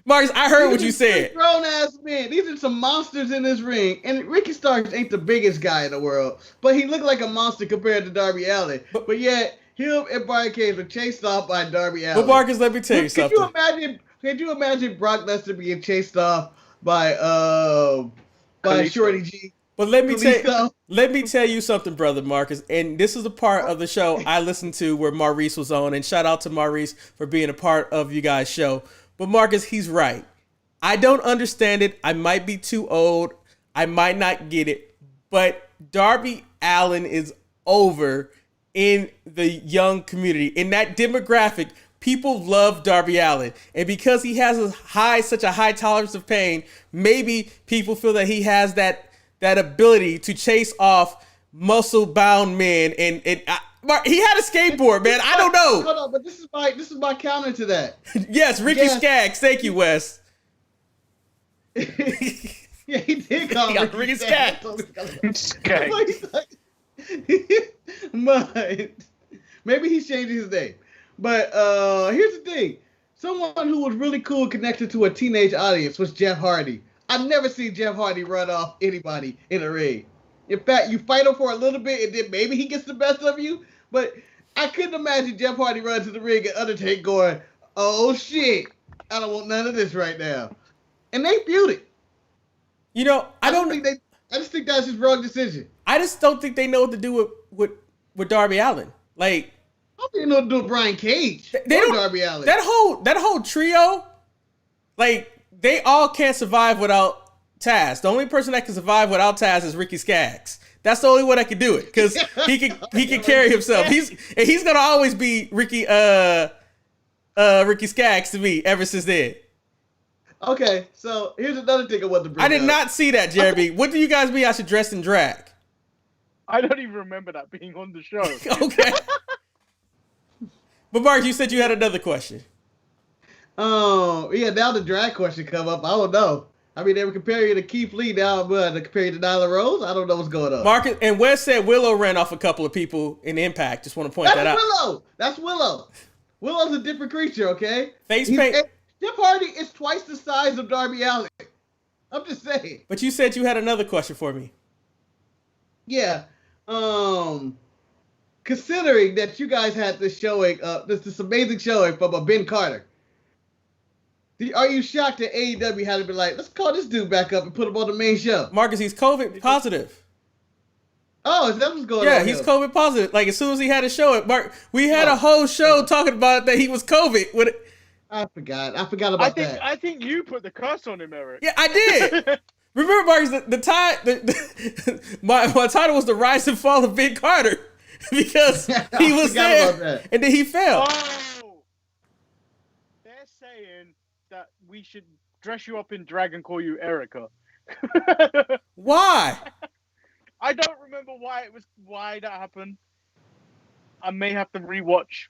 Marcus, I heard what you said. Grown ass men. These are some monsters in this ring. And Ricky Starks ain't the biggest guy in the world, but he looked like a monster compared to Darby Allin. But yet, him and Brian Cage were chased off by Darby Allin. But Marcus, let me tell you something. Could you imagine Brock Lesnar being chased off by Shorty G? But let me tell you something, brother Marcus. And this is a part of the show I listened to where Maurice was on. And shout out to Maurice for being a part of you guys' show. But Marcus, he's right. I don't understand it. I might be too old. I might not get it. But Darby Allin is over in the young community. In that demographic, people love Darby Allin. And because he has such a high tolerance of pain, maybe people feel that he has that ability to chase off muscle-bound men. And he had a skateboard, man. I don't know. Hold on, but this is my counter to that. Yes, Ricky Skaggs. Thank you, Wes. Yeah, he did call him Ricky Skaggs. But maybe he's changing his name. But here's the thing. Someone who was really cool connected to a teenage audience was Jeff Hardy. I've never seen Jeff Hardy run off anybody in a ring. In fact, you fight him for a little bit, and then maybe he gets the best of you. But I couldn't imagine Jeff Hardy running to the ring and Undertaker going, "Oh shit, I don't want none of this right now." And they feuded. You know, I just think that's his wrong decision. I just don't think they know what to do with Darby Allin. Like, I don't think they know what to do with Brian Cage or Darby Allin. That whole trio, like, they all can't survive without Taz. The only person that can survive without Taz is Ricky Skaggs. That's the only one that can do it because he can carry himself. He's gonna always be Ricky Ricky Skaggs to me ever since then. Okay, so here's another thing I want to bring I did up. not see that, Jeremy. What do you guys mean I should dress in drag? I don't even remember that being on the show. Okay. But Mark, you said you had another question. Oh, yeah, now the drag question come up. I don't know. I mean, they were comparing you to Keith Lee. Now they're comparing you to Nyla Rose. I don't know what's going on. Marcus and Wes said Willow ran off a couple of people in Impact. Just want to point that out. Willow. That's Willow. Willow's a different creature, okay? Face paint. Jeff Hardy is twice the size of Darby Allin. I'm just saying. But you said you had another question for me. Yeah. Considering that you guys had this showing, this amazing showing from Ben Carter, are you shocked that AEW had to be like, let's call this dude back up and put him on the main show? Marcus, he's COVID positive. Oh, is that what's going on? Yeah, he's COVID positive. Like as soon as he had a show, we had a whole show talking about that he was COVID. I forgot about that. I think you put the curse on him, Eric. Yeah, I did. Remember, Marcus, my title was The Rise and Fall of Ben Carter because he was there and then he fell. Oh, they're saying that we should dress you up in drag and call you Erica. Why? I don't remember why that happened. I may have to rewatch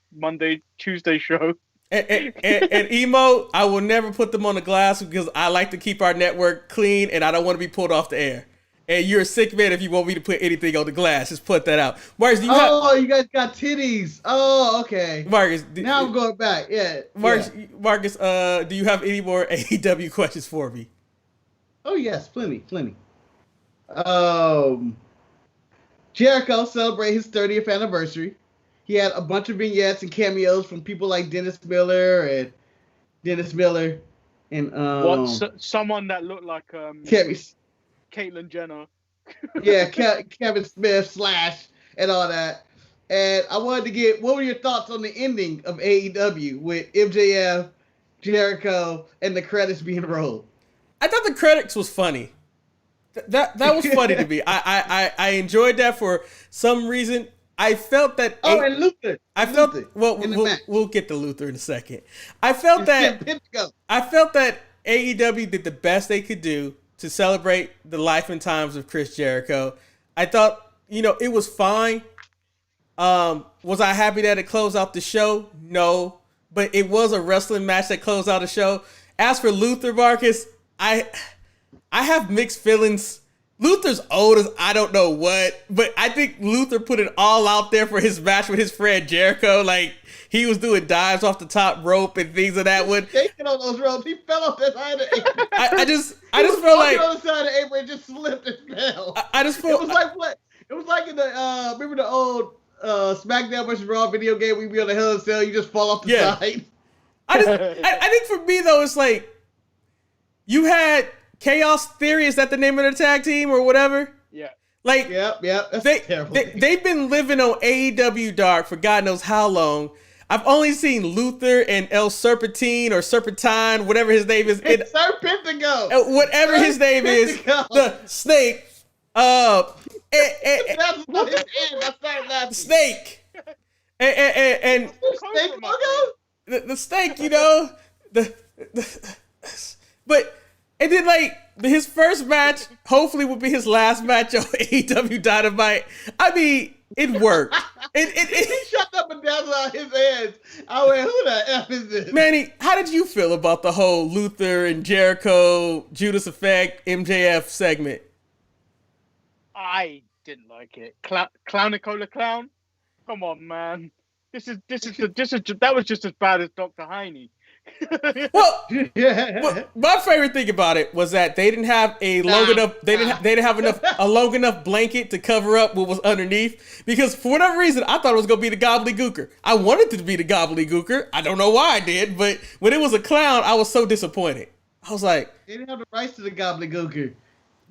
Tuesday show. And Emo, I will never put them on the glass because I like to keep our network clean and I don't want to be pulled off the air. And you're a sick man if you want me to put anything on the glass. Just put that out. Marcus, you guys got titties. Oh, okay. Marcus, now I'm going back. Yeah. Marcus, do you have any more AEW questions for me? Oh yes, plenty. Jericho celebrated his 30th anniversary. He had a bunch of vignettes and cameos from people like Dennis Miller and someone that looked like Caitlyn Jenner. Yeah, Kevin Smith / and all that. And I wanted to get, what were your thoughts on the ending of AEW with MJF, Jericho, and the credits being rolled? I thought the credits was funny. That was funny to me. I enjoyed that for some reason. I felt that. And Luther. We'll get to Luther in a second. I felt that AEW did the best they could do to celebrate the life and times of Chris Jericho. I thought, it was fine. Was I happy that it closed out the show? No, but it was a wrestling match that closed out the show. As for Luther, Marcus, I have mixed feelings. Luther's old as I don't know what, but I think Luther put it all out there for his match with his friend Jericho. Like, he was doing dives off the top rope and things of that one. Taking on those ropes, he fell off the side of the apron. I just felt like on the side of the apron, just slipped and fell. I just felt it was like what? It was like in the remember the old Smackdown versus Raw video game where you be on the Hell in a Cell, you just fall off the side. I think for me though, it's like you had Chaos Theory, is that the name of the tag team or whatever? Yeah. Like, yep. That's terrible. They've been living on AEW Dark for God knows how long. I've only seen Luther and El Serpentine or Serpentine, whatever his name is. Serpentico. Whatever his name is. The Snake. Snake. And Snake logo? The Snake, but. And then, his first match, hopefully, will be his last match on AEW Dynamite. I mean, it worked. He shut up and down on his hands. I went, who the F is this? Manny, how did you feel about the whole Luther and Jericho, Judas Effect, MJF segment? I didn't like it. Clownicola Clown? Come on, man. That was just as bad as Dr. Heine. Well, my favorite thing about it was that they didn't have a long enough blanket to cover up what was underneath, because for whatever reason I thought it was gonna be the gobbledygooker. I wanted it to be the gobbledygooker. I don't know why I did, but when it was a clown, I was so disappointed. I was like, they didn't have the rights to the gobbledygooker.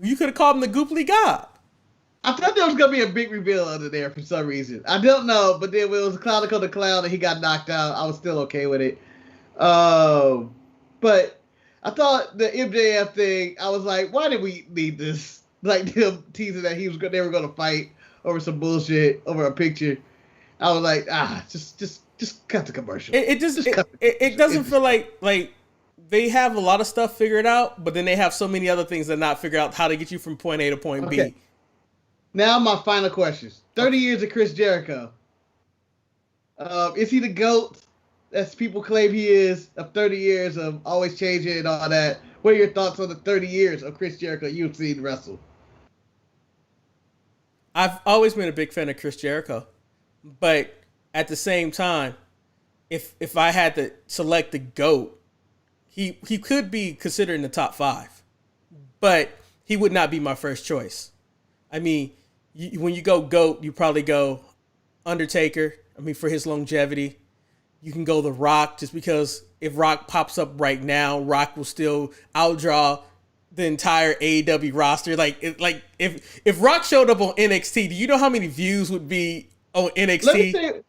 You could have called him the Gooply Gob. I thought there was gonna be a big reveal under there for some reason. I don't know, but then when it was Clownico the Clown and he got knocked out, I was still okay with it. But I thought the MJF thing, I was like, why did we need this? Like, them teasing that they were going to fight over some bullshit, over a picture. I was like, just Just cut the commercial. It doesn't feel like they have a lot of stuff figured out, but then they have so many other things that not figure out how to get you from point A to point B. Now my final questions. 30 years of Chris Jericho. Is he the GOAT, as people claim he is, of 30 years of always changing and all that? What are your thoughts on the 30 years of Chris Jericho you've seen wrestle? I've always been a big fan of Chris Jericho, but at the same time, if I had to select the GOAT, he could be considered in the top 5, but he would not be my first choice. I mean, when you go GOAT, you probably go Undertaker. I mean, for his longevity. You can go The Rock, just because if Rock pops up right now, Rock will still outdraw the entire AEW roster. Like if Rock showed up on NXT, do you know how many views would be on NXT? Let me say,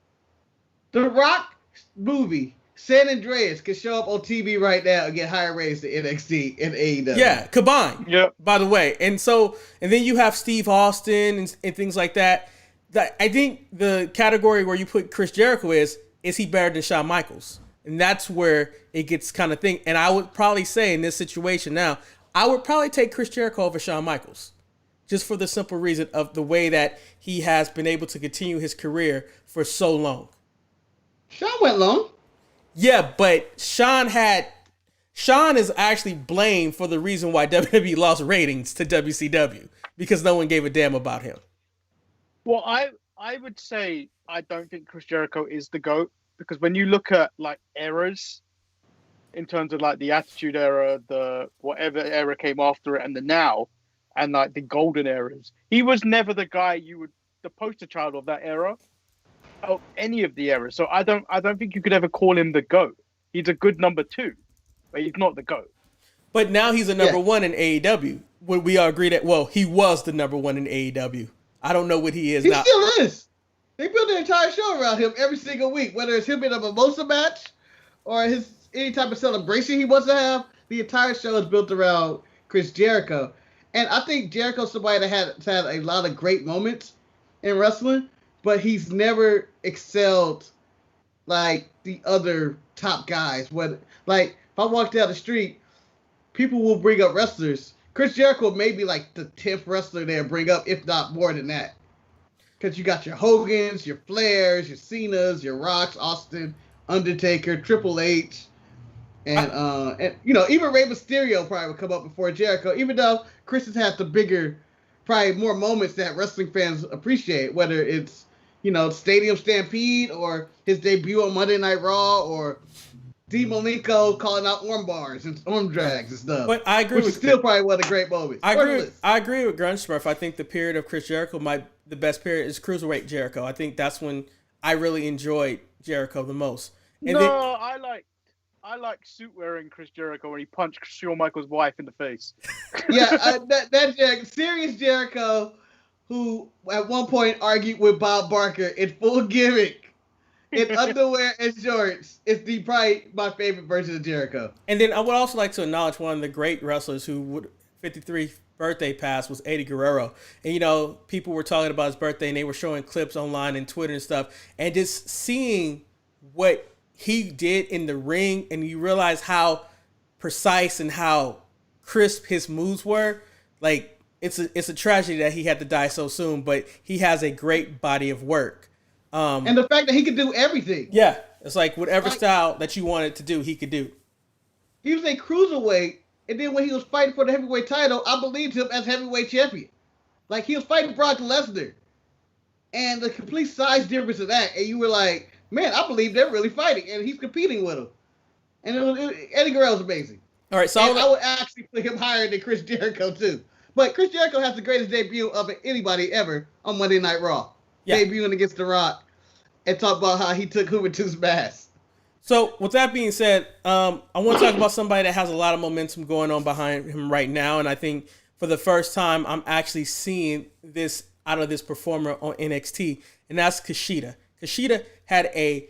The Rock movie, San Andreas, could show up on TV right now and get higher ratings than NXT and AEW. Yeah, combined. Yeah. By the way, and then you have Steve Austin and things like that. I think the category where you put Chris Jericho is he better than Shawn Michaels? And that's where it gets kind of thing. And I would probably say in this situation now, I would probably take Chris Jericho over Shawn Michaels, just for the simple reason of the way that he has been able to continue his career for so long. Shawn went long. Yeah, but Shawn is actually blamed for the reason why WWE lost ratings to WCW, because no one gave a damn about him. Well, I would say I don't think Chris Jericho is the GOAT, because when you look at like eras in terms of like the Attitude Era, the whatever era came after it, and the now, and like the golden eras, he was never the guy the poster child of that era, of any of the eras. So I don't think you could ever call him the GOAT. He's a good number 2, but he's not the GOAT. But now he's a number 1 in AEW. Would we all agree that, well, he was the number 1 in AEW? I don't know what he is now. He still is. They build the entire show around him every single week, whether it's him in a mimosa match or any type of celebration he wants to have. The entire show is built around Chris Jericho. And I think Jericho's somebody that has had a lot of great moments in wrestling, but he's never excelled like the other top guys. Like, if I walk down the street, people will bring up wrestlers. Chris Jericho may be like the 10th wrestler they'll bring up, if not more than that. Because you got your Hogans, your Flairs, your Cenas, your Rocks, Austin, Undertaker, Triple H, and you know, even Rey Mysterio probably would come up before Jericho, even though Chris has had the bigger, probably more moments that wrestling fans appreciate, whether it's, you know, Stadium Stampede or his debut on Monday Night Raw or Dean Malenko calling out arm bars and arm drags and stuff. But I agree with still probably one of the great moments. I agree with Grunge Smurf. I think the period of Chris Jericho, the best period is Cruiserweight Jericho. I think that's when I really enjoyed Jericho the most. And I like suit wearing Chris Jericho when he punched Shawn Michaels' wife in the face. Yeah, that serious Jericho, who at one point argued with Bob Barker in full gimmick, in underwear and shorts, is probably my favorite version of Jericho. And then I would also like to acknowledge one of the great wrestlers who would 53 birthday pass was Eddie Guerrero. And, you know, people were talking about his birthday and they were showing clips online and Twitter and stuff. And just seeing what he did in the ring, and you realize how precise and how crisp his moves were. Like, it's a tragedy that he had to die so soon, but he has a great body of work. And the fact that he could do everything. Yeah. It's like whatever style that you wanted to do, he could do. He was a cruiserweight, and then when he was fighting for the heavyweight title, I believed him as heavyweight champion. Like, he was fighting Brock Lesnar. And the complete size difference of that, and you were like, man, I believe they're really fighting, and he's competing with him. And Eddie Guerrero's amazing. All right, so I would actually put him higher than Chris Jericho, too. But Chris Jericho has the greatest debut of anybody ever on Monday Night Raw. Yeah. Debuting against The Rock and talk about how he took Juventude's mask. So, with that being said, I want to talk about somebody that has a lot of momentum going on behind him right now, and I think for the first time, I'm actually seeing this out of this performer on NXT, and that's Kushida. Kushida had a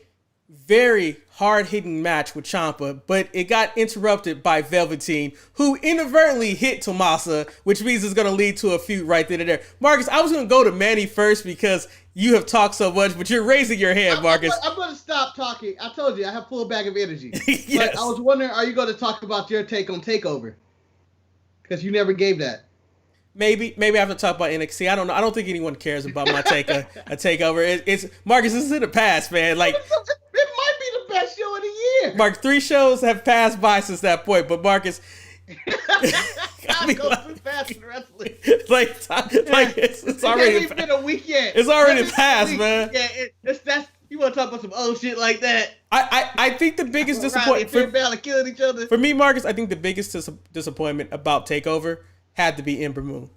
very hard-hitting match with Ciampa, but it got interrupted by Velveteen, who inadvertently hit Tommaso, which means it's going to lead to a feud right then and there. Marcus, I was going to go to Manny first because you have talked so much, but you're raising your hand, Marcus. I'm going to stop talking. I told you, I have full bag of energy. Yes. But I was wondering, are you going to talk about your take on TakeOver? Because you never gave that. Maybe I have to talk about NXT. I don't know. I don't think anyone cares about my take a takeover. It's Marcus. This is in the past, man. Like it might be the best show of the year. Mark, 3 shows have passed by since that point, but Marcus. I mean, go too fast in wrestling. like it's already. It hasn't been a week yet. It's already passed, man. Yeah, that's you want to talk about some old shit like that. I think the biggest disappointment for me, Marcus. I think the biggest disappointment about TakeOver had to be Ember Moon.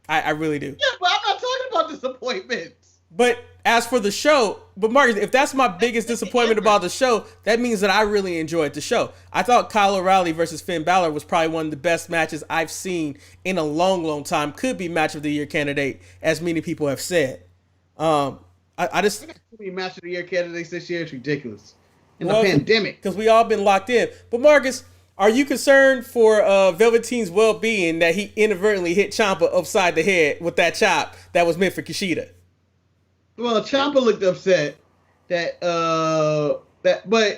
I really do. Yeah, but I'm not talking about disappointments. But as for the show, but Marcus, if that's my biggest disappointment about the show, that means that I really enjoyed the show. I thought Kyle O'Reilly versus Finn Balor was probably one of the best matches I've seen in a long, long time. Could be match of the year candidate, as many people have said. I just too many match of the year candidates this year. It's ridiculous. In the pandemic, because we all been locked in. But Marcus, are you concerned for Velveteen's well-being that he inadvertently hit Ciampa upside the head with that chop that was meant for Kushida? Well, Ciampa looked upset but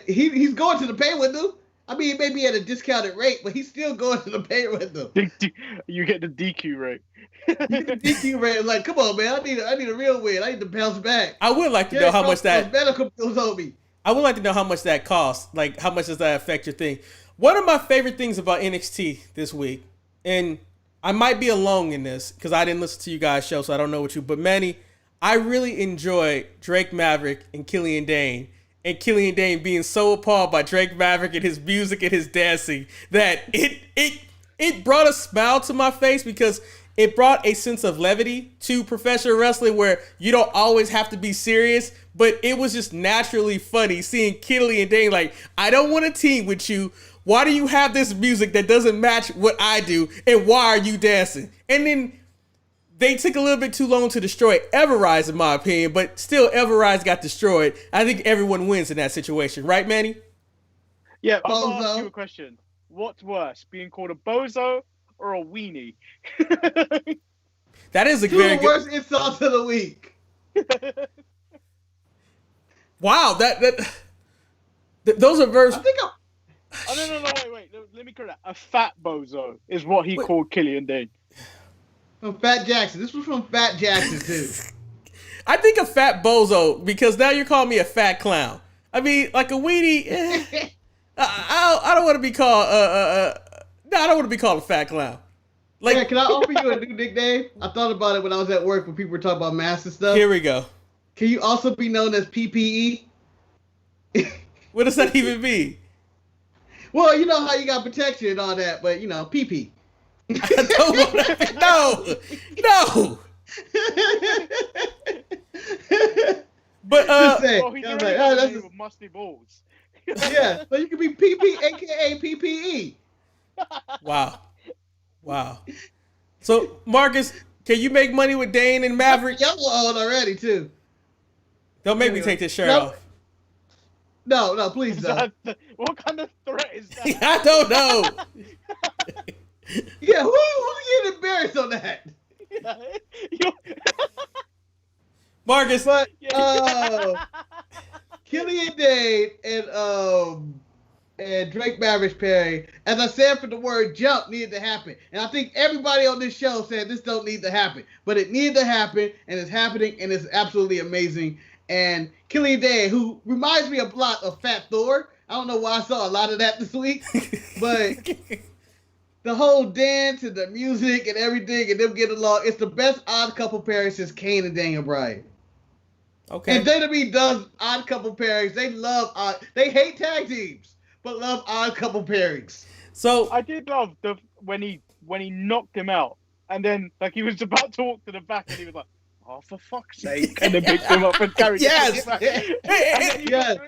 he's going to the pay window. I mean, maybe at a discounted rate, but he's still going to the pay window. You get the DQ rate. You get the DQ rate. Like, come on, man, I need a real win. I need to bounce back. I would like to know how much that medical bills on me. I would like to know how much that costs. Like, how much does that affect your thing? One of my favorite things about NXT this week, and I might be alone in this because I didn't listen to you guys' show, so I don't know what you. But Manny, I really enjoy Drake Maverick and Killian Dane, and Killian Dane being so appalled by Drake Maverick and his music and his dancing that it brought a smile to my face because it brought a sense of levity to professional wrestling where you don't always have to be serious, but it was just naturally funny seeing Killian Dane like, I don't want to team with you. Why do you have this music that doesn't match what I do? And why are you dancing? And then they took a little bit too long to destroy Everrise, in my opinion, but still Everrise got destroyed. I think everyone wins in that situation. Right, Manny? Yeah, I'll ask you a question. What's worse, being called a bozo or a weenie? That is a very good... worst insults of the week. Wow, those are verse... I think no, wait. Let me correct that. A fat bozo is what he called Killian Dane. From Fat Jackson. This was from Fat Jackson, too. I think a fat bozo, because now you're calling me a fat clown. I mean, like a weenie, I don't want to be called, I don't want to be called a fat clown. Like, yeah, can I offer you a new nickname? I thought about it when I was at work when people were talking about masks and stuff. Here we go. Can you also be known as PPE? What does that even mean? Well, you know how you got protection and all that, but, you know, PP. No. But he's already with musty balls. Yeah, so you can be PP, aka PPE. Wow. So Marcus, can you make money with Dane and Maverick? Yellow on already too. Don't make me take this shirt off. No, please don't. What kind of threat is that? I don't know. Yeah, who's getting embarrassed on that? Marcus, but Killian Dane and Drake Maverick pairing, as I said, for the word jump needed to happen, and I think everybody on this show said this don't need to happen, but it needed to happen, and it's happening, and it's absolutely amazing. And Killian Dane, who reminds me a lot of Fat Thor. I don't know why I saw a lot of that this week, but the whole dance and the music and everything and them getting along, it's the best odd couple pairing since Kane and Daniel Bryan. Okay. And WWE does odd couple pairings. They hate tag teams, but love odd couple pairings. So I did love when he knocked him out, and then like he was about to walk to the back, and he was like, "Oh, for fuck's sake!" and then picked him up and carried him. Yes. And then he was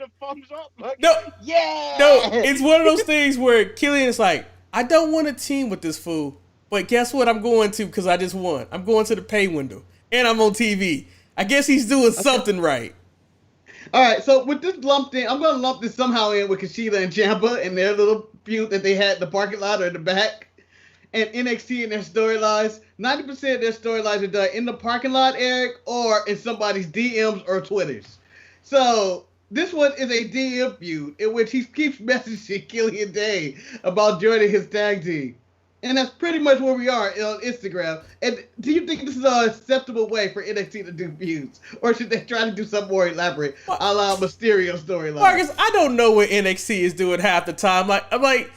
a thumbs up. Like, no, yeah. It's one of those things where Killian is like, I don't want to team with this fool, but guess what? I'm going to because I just won. I'm going to the pay window, and I'm on TV. I guess he's doing something right. All right, so with this lumped in, I'm gonna lump this somehow in with Kushida and Ciampa and their little feud that they had in the parking lot or in the back, and NXT and their storylines. 90% of their storylines are done in the parking lot, Eric, or in somebody's DMs or Twitters. So this one is a DM feud in which he keeps messaging Killian Day about joining his tag team. And that's pretty much where we are on Instagram. And do you think this is an acceptable way for NXT to do feuds? Or should they try to do something more elaborate, a la Mysterio storyline? Marcus, I don't know what NXT is doing half the time. I'm like,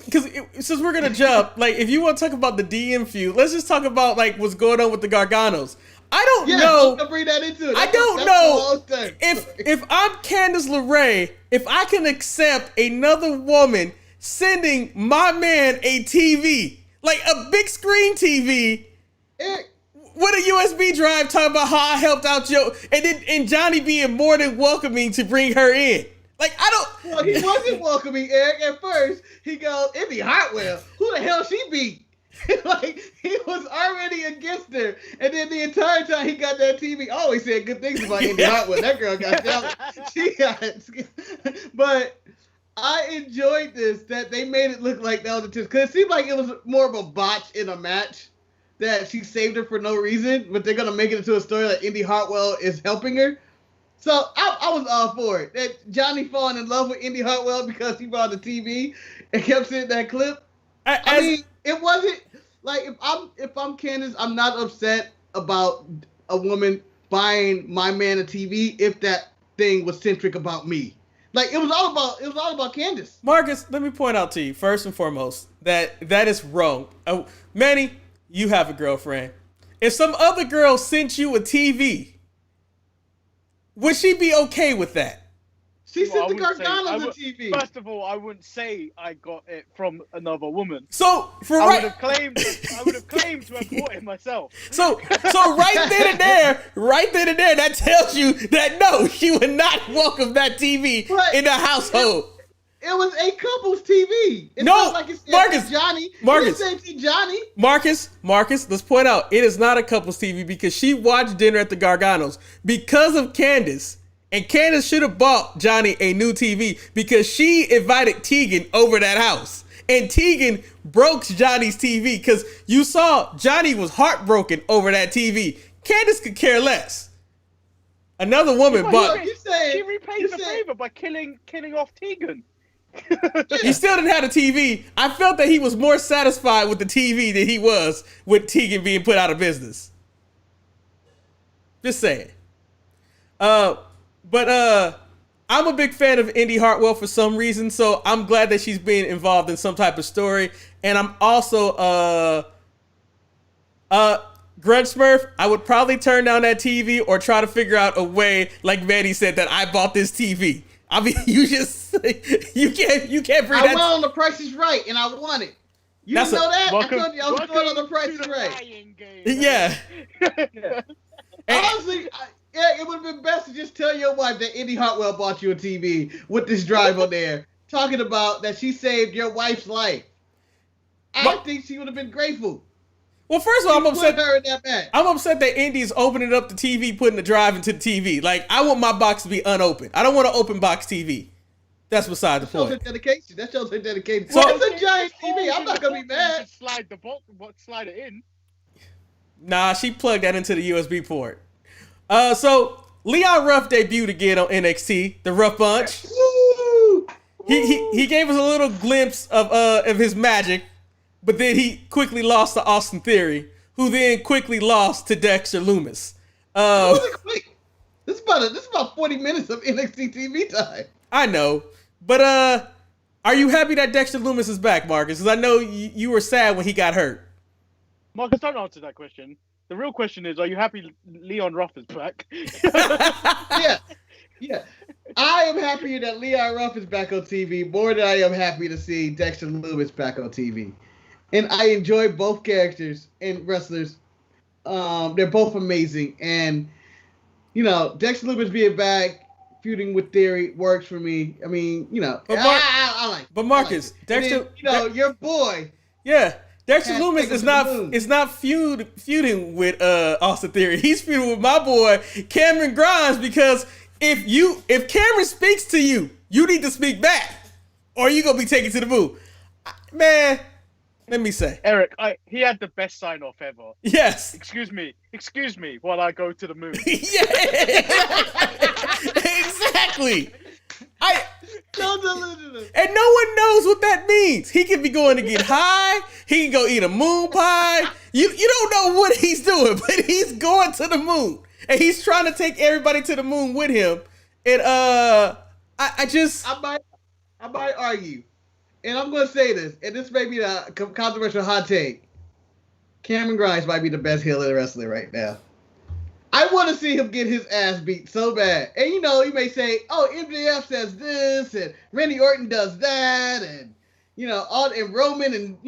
because since we're going to jump, like, if you want to talk about the DM feud, let's just talk about, like, what's going on with the Garganos. I don't know. I'm bring that into it. I don't know if I'm Candice LeRae, if I can accept another woman sending my man a TV, like a big screen TV, with a USB drive, talking about how I helped out and Johnny being more than welcoming to bring her in. Like, I don't. Well, he wasn't welcoming, Eric. At first, he goes, Indy Hartwell, who the hell she beat? Like, he was already against her. And then the entire time he got that TV, I always said good things about Indy Hartwell. That girl got jealous. She got but I enjoyed this, that they made it look like that was a twist. Because it seemed like it was more of a botch in a match, that she saved her for no reason, but they're going to make it into a story like Indy Hartwell is helping her. So I was all for it. That Johnny falling in love with Indy Hartwell because he bought the TV and kept seeing that clip. I mean, it wasn't like, if I'm Candice, I'm not upset about a woman buying my man a TV if that thing was centric about me. Like, it was all about Candice. Marcus, let me point out to you first and foremost that is wrong. Manny, you have a girlfriend. If some other girl sent you a TV, would she be okay with that? She sent the Garganos a TV. First of all, I wouldn't say I got it from another woman. So I would have claimed to have bought it myself. So right then and there, that tells you that no, she would not welcome that TV in the household. It was a couple's TV. It's no, not like it's Marcus, Johnny. Johnny. Marcus, let's point out, it is not a couple's TV because she watched Dinner at the Garganos because of Candice. And Candice should have bought Johnny a new TV because she invited Tegan over that house. And Tegan broke Johnny's TV because you saw Johnny was heartbroken over that TV. Candice could care less. Another woman bought... She repaid the favor by killing off Tegan. He still didn't have a TV. I felt that he was more satisfied with the TV than he was with Tegan being put out of business. Just saying. But I'm a big fan of Indy Hartwell for some reason, so I'm glad that she's being involved in some type of story. And I'm also Grunge Smurf, I would probably turn down that TV or try to figure out a way, like Manny said, that I bought this TV. I mean, you can't bring that. I went on The Price is Right, and I won it. You didn't know that? I told you I was going on The Price is Right. Yeah. Honestly, it would have been best to just tell your wife that Indy Hartwell bought you a TV with this drive on there, talking about that she saved your wife's life. I think she would have been grateful. Well, first of all, I'm upset. Her in that match. I'm upset that Indy's opening up the TV, putting the drive into the TV. Like, I want my box to be unopened. I don't want an open box TV. That's beside the point. That shows her dedication. That shows her dedication. So it's a giant TV. I'm not gonna be mad. Slide it in. Nah, she plugged that into the USB port. So Leon Ruff debuted again on NXT, the Ruff Bunch. Woo! He gave us a little glimpse of his magic, but then he quickly lost to Austin Theory, who then quickly lost to Dexter Lumis. Quick. This is about 40 minutes of NXT TV time. I know, but are you happy that Dexter Lumis is back, Marcus? Because I know you were sad when he got hurt. Marcus, don't answer that question. The real question is, are you happy Leon Ruff is back? Yeah. I am happier that Leon Ruff is back on TV more than I am happy to see Dexter Lumis back on TV. And I enjoy both characters and wrestlers. They're both amazing. And, Dexter Lumis being back, feuding with Theory works for me. I mean, I like it. But Marcus, Dexter... Then, your boy... Yeah. Dexter Lumis is not feuding with Austin Theory. He's feuding with my boy Cameron Grimes because if Cameron speaks to you, you need to speak back, or you gonna be taken to the moon. Man, let me say, Eric, he had the best sign off ever. yes. Excuse me, while I go to the moon. Yeah, exactly. And no one knows what that means. He could be going to get high. He can go eat a moon pie. You don't know what he's doing, but he's going to the moon, and he's trying to take everybody to the moon with him. And I might argue, and I'm going to say this, and this may be the controversial hot take. Cameron Grimes might be the best heel in wrestling right now. I want to see him get his ass beat so bad. And you may say, oh, MJF says this, and Randy Orton does that, and and Roman and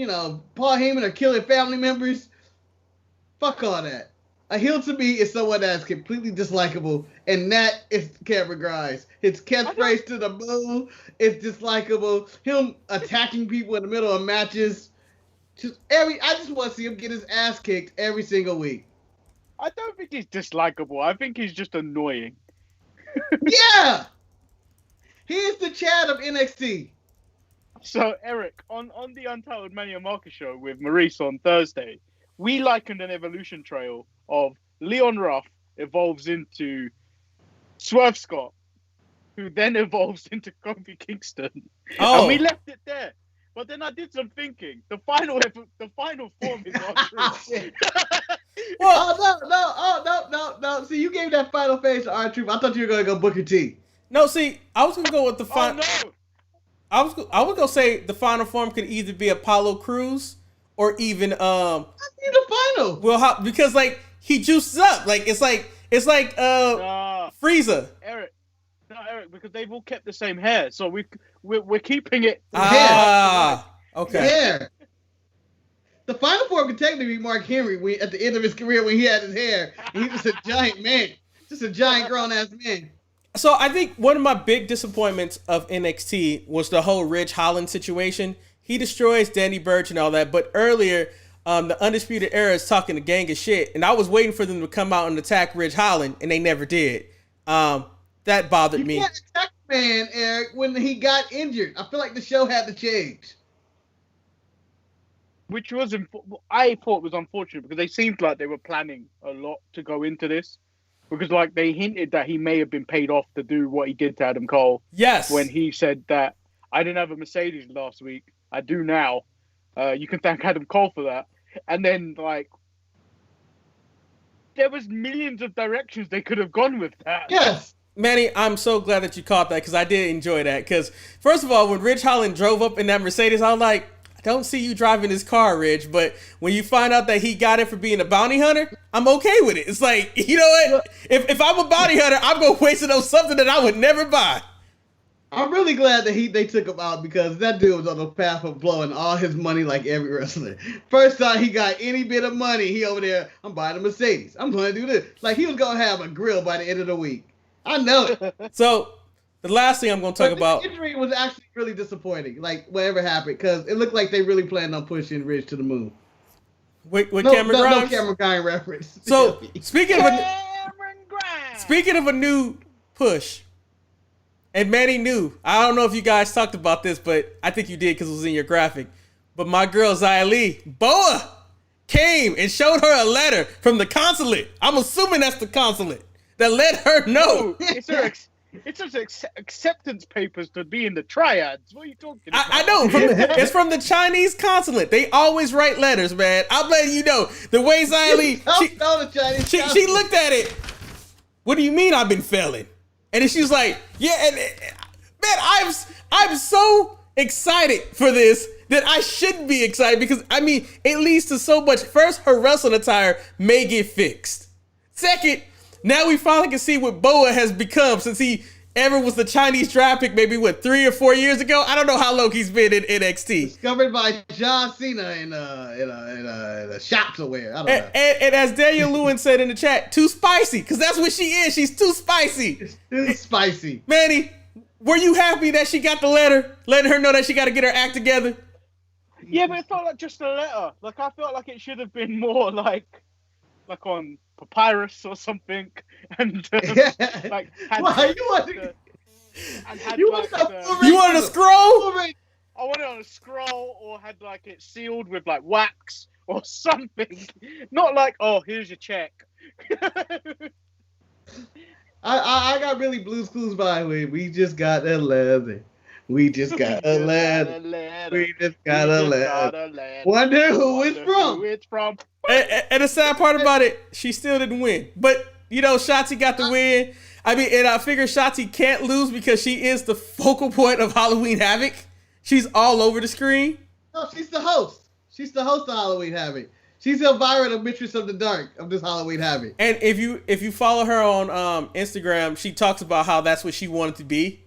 Paul Heyman are killing family members. Fuck all that. A heel to me is someone that's completely dislikable, and that is Cameron Grimes. His catchphrase to the moon is dislikable. Him attacking people in the middle of matches. I just want to see him get his ass kicked every single week. I don't think he's dislikable. I think he's just annoying. Yeah! He is the Chad of NXT. So, Eric, on the Untitled Mania Market Show with Maurice on Thursday, we likened an evolution trail of Leon Ruff evolves into Swerve Scott, who then evolves into Kofi Kingston. Oh. And we left it there. But then I did some thinking. The final form is our truth. No. See, you gave that final phase to R-Truth. I thought you were going to go Booker T. No, see, I was going to go with the final. Oh, no. I was going to say the final form could either be Apollo Crews or even I see the final. Well, because he juices up. It's like Frieza. Eric, because they've all kept the same hair, so we're keeping it. Okay. Yeah. The final form could technically be Mark Henry at the end of his career when he had his hair. And he was a giant man, just a giant grown-ass man. So I think one of my big disappointments of NXT was the whole Ridge Holland situation. He destroys Danny Burch and all that, but earlier, the Undisputed Era is talking a gang of shit, and I was waiting for them to come out and attack Ridge Holland, and they never did. That bothered me. You can't attack man, Eric, when he got injured. I feel like the show had to change. Which was, I thought was unfortunate because they seemed like they were planning a lot to go into this. Because, they hinted that he may have been paid off to do what he did to Adam Cole. Yes. When he said that, I didn't have a Mercedes last week. I do now. You can thank Adam Cole for that. And then, there was millions of directions they could have gone with that. Yes. Manny, I'm so glad that you caught that because I did enjoy that. Because, first of all, when Ridge Holland drove up in that Mercedes, I was like, I don't see you driving this car, Ridge. But when you find out that he got it for being a bounty hunter, I'm okay with it. It's like, you know what? If I'm a bounty hunter, I'm going to waste it on something that I would never buy. I'm really glad that they took him out because that dude was on the path of blowing all his money like every wrestler. First time he got any bit of money, he over there, I'm buying a Mercedes. I'm going to do this. He was going to have a grill by the end of the week. I know it. So, the last thing I'm going to talk about. The injury was actually really disappointing, whatever happened, because it looked like they really planned on pushing Ridge to the moon. With Cameron Grimes? No Cameron Grimes reference. So, speaking of a new push, and Manny knew, I don't know if you guys talked about this, but I think you did because it was in your graphic, but my girl Xia Li, Boa, came and showed her a letter from the consulate. I'm assuming that's the consulate that let her know. It's her acceptance papers to be in the triads. What are you talking about? I know. It's from the Chinese consulate. They always write letters, man. I'm letting you know. The way Xia Li, she looked at it. What do you mean I've been failing? And then she was like, yeah, and man, I'm so excited for this that I shouldn't be excited because, it leads to so much. First, her wrestling attire may get fixed. Second, now we finally can see what Boa has become since he ever was the Chinese draft pick maybe, 3 or 4 years ago? I don't know how long he's been in NXT. Discovered by John Cena in a shop somewhere. I don't know. And as Daniel Lewin said in the chat, too spicy, because that's what she is. She's too spicy. It's too spicy. Manny, were you happy that she got the letter, letting her know that she got to get her act together? Yeah, but it felt like just a letter. I felt like it should have been more like on papyrus or something, and like had Why, you wanted a scroll? I want it on a scroll, or had like it sealed with like wax or something. Not like, oh, here's your check. I got really Blue's Clues by with we just got a letter. We just got a letter. We just got a letter. Wonder who it's from. And the sad part about it, she still didn't win. But, you know, Shotzi got the win. I mean, and I figure Shotzi can't lose because she is the focal point of Halloween Havoc. She's all over the screen. No, she's the host. She's the host of Halloween Havoc. She's Elvira, the Mistress of the Dark of this Halloween Havoc. And if you follow her on Instagram, she talks about how that's what she wanted to be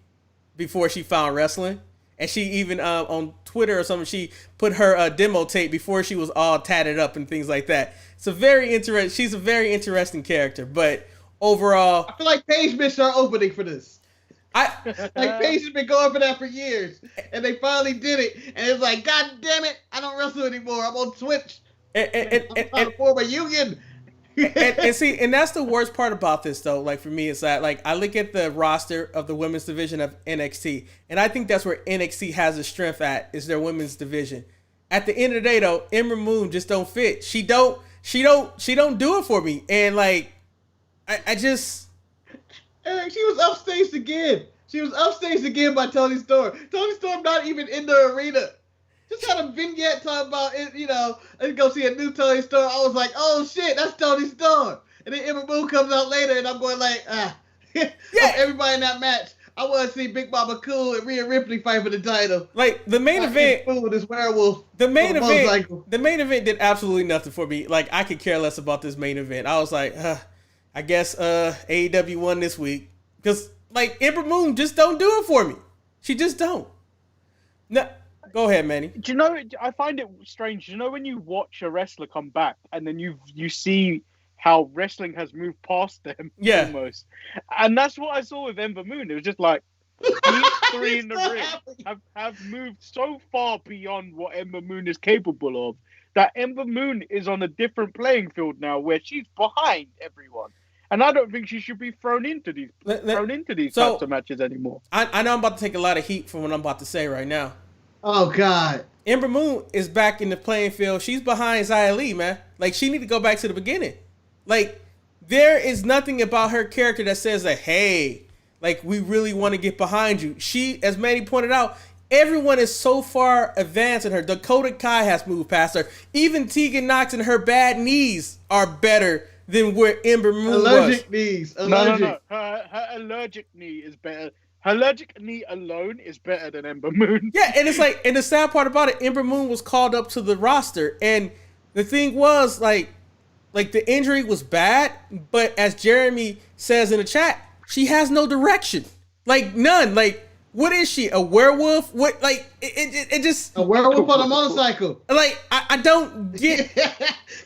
before she found wrestling. And she even on Twitter or something, she put her demo tape before she was all tatted up and things like that. It's she's a very interesting character. But overall, I feel like Paige missed our opening for this. Paige has been going for that for years, and they finally did it. And it's like, God damn it, I don't wrestle anymore. I'm on Twitch. I'm trying to form a union. and see, and that's the worst part about this, though. Like for me, it's that like I look at the roster of the women's division of NXT, and I think that's where NXT has the strength at is their women's division. At the end of the day, though, Ember Moon just don't fit. She don't do it for me, and like I just. Eric, she was upstaged again. She was upstaged again by Toni Storm. Toni Storm not even in the arena. Just had a vignette talking about it, you know, let's go see a new Toni Storm. I was like, oh shit, that's Toni Storm. And then Ember Moon comes out later, and I'm going like, yeah. Everybody in that match, I want to see Big Mama Cool and Rhea Ripley fight for the title. Like the main event, this werewolf. The main event did absolutely nothing for me. Like I could care less about this main event. I was like, I guess AEW won this week because like Ember Moon just don't do it for me. She just don't. No, go ahead, Manny. Do you know? I find it strange. You know when you watch a wrestler come back and then you see how wrestling has moved past them, almost, and that's what I saw with Ember Moon. It was just like these three in the ring have moved so far beyond what Ember Moon is capable of that Ember Moon is on a different playing field now, where she's behind everyone. And I don't think she should be thrown into these types of matches anymore. I know I'm about to take a lot of heat from what I'm about to say right now. Oh, God. Ember Moon is back in the playing field. She's behind Xia Li, man. Like, she need to go back to the beginning. Like, there is nothing about her character that says that, hey, like, we really want to get behind you. She, as Manny pointed out, everyone is so far advanced in her. Dakota Kai has moved past her. Even Tegan Nox and her bad knees are better than where Ember Moon was. Allergic knees. No. Her allergic knee is better. Her allergic knee alone is better than Ember Moon. Yeah, and it's like, and the sad part about it, Ember Moon was called up to the roster, and the thing was, like the injury was bad, but as Jeremy says in the chat, she has no direction. Like, none. Like, what is she? A werewolf? What? Like, it just... A werewolf on a motorcycle. Like, I don't get...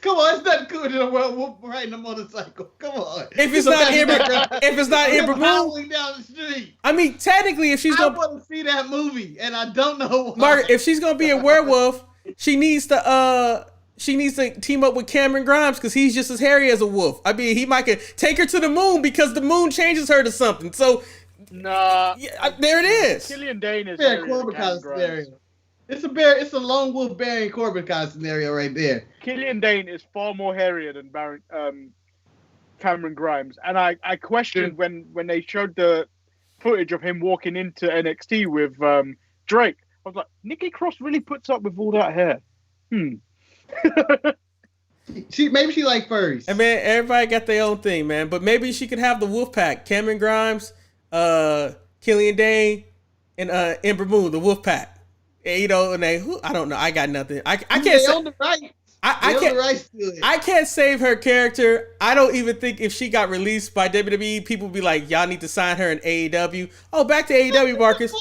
Come on, it's nothing cool than a werewolf riding a motorcycle. Come on. If it's not Ember Moon... down the street. I mean, technically, if she's I want to see that movie, and I don't know why. Margaret, if she's going to be a werewolf, she needs to team up with Cameron Grimes because he's just as hairy as a wolf. I mean, he might could take her to the moon because the moon changes her to something. So... Nah, there it is. Killian Dane is Baron Corbin kind of scenario. It's a lone wolf Baron Corbin kind of scenario right there. Killian Dane is far more hairier than Cameron Grimes, and I questioned when they showed the footage of him walking into NXT with Drake. I was like, Nikki Cross really puts up with all that hair. Maybe she like furries. I mean, everybody got their own thing, man. But maybe she could have the Wolfpack, Cameron Grimes, Killian Dane, and Ember Moon, the Wolfpack. You know, and I don't know. I got nothing. I can't say. On the right. I can't save her character. I don't even think if she got released by WWE, people would be like, y'all need to sign her in AEW. Oh, back to AEW, Marcus.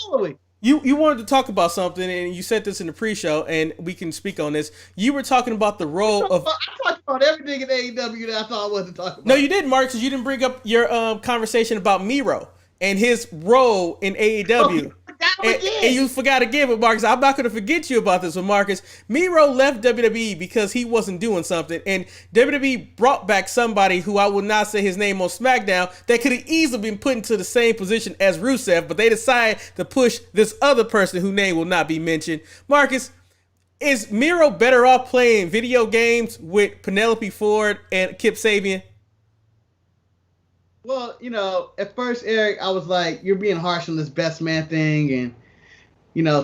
You wanted to talk about something, and you said this in the pre-show, and we can speak on this. You were talking about the role of... I talked about everything in AEW that I thought I wanted to talk about. No, you didn't, Marcus. You didn't bring up your conversation about Miro and his role in AEW. I forgot And you forgot again, but Marcus, I'm not going to forget you about this one, Marcus. Miro left WWE because he wasn't doing something, and WWE brought back somebody who I will not say his name on SmackDown that could have easily been put into the same position as Rusev, but they decided to push this other person whose name will not be mentioned. Marcus, is Miro better off playing video games with Penelope Ford and Kip Sabian? Well, at first, Eric, I was like, you're being harsh on this best man thing, and,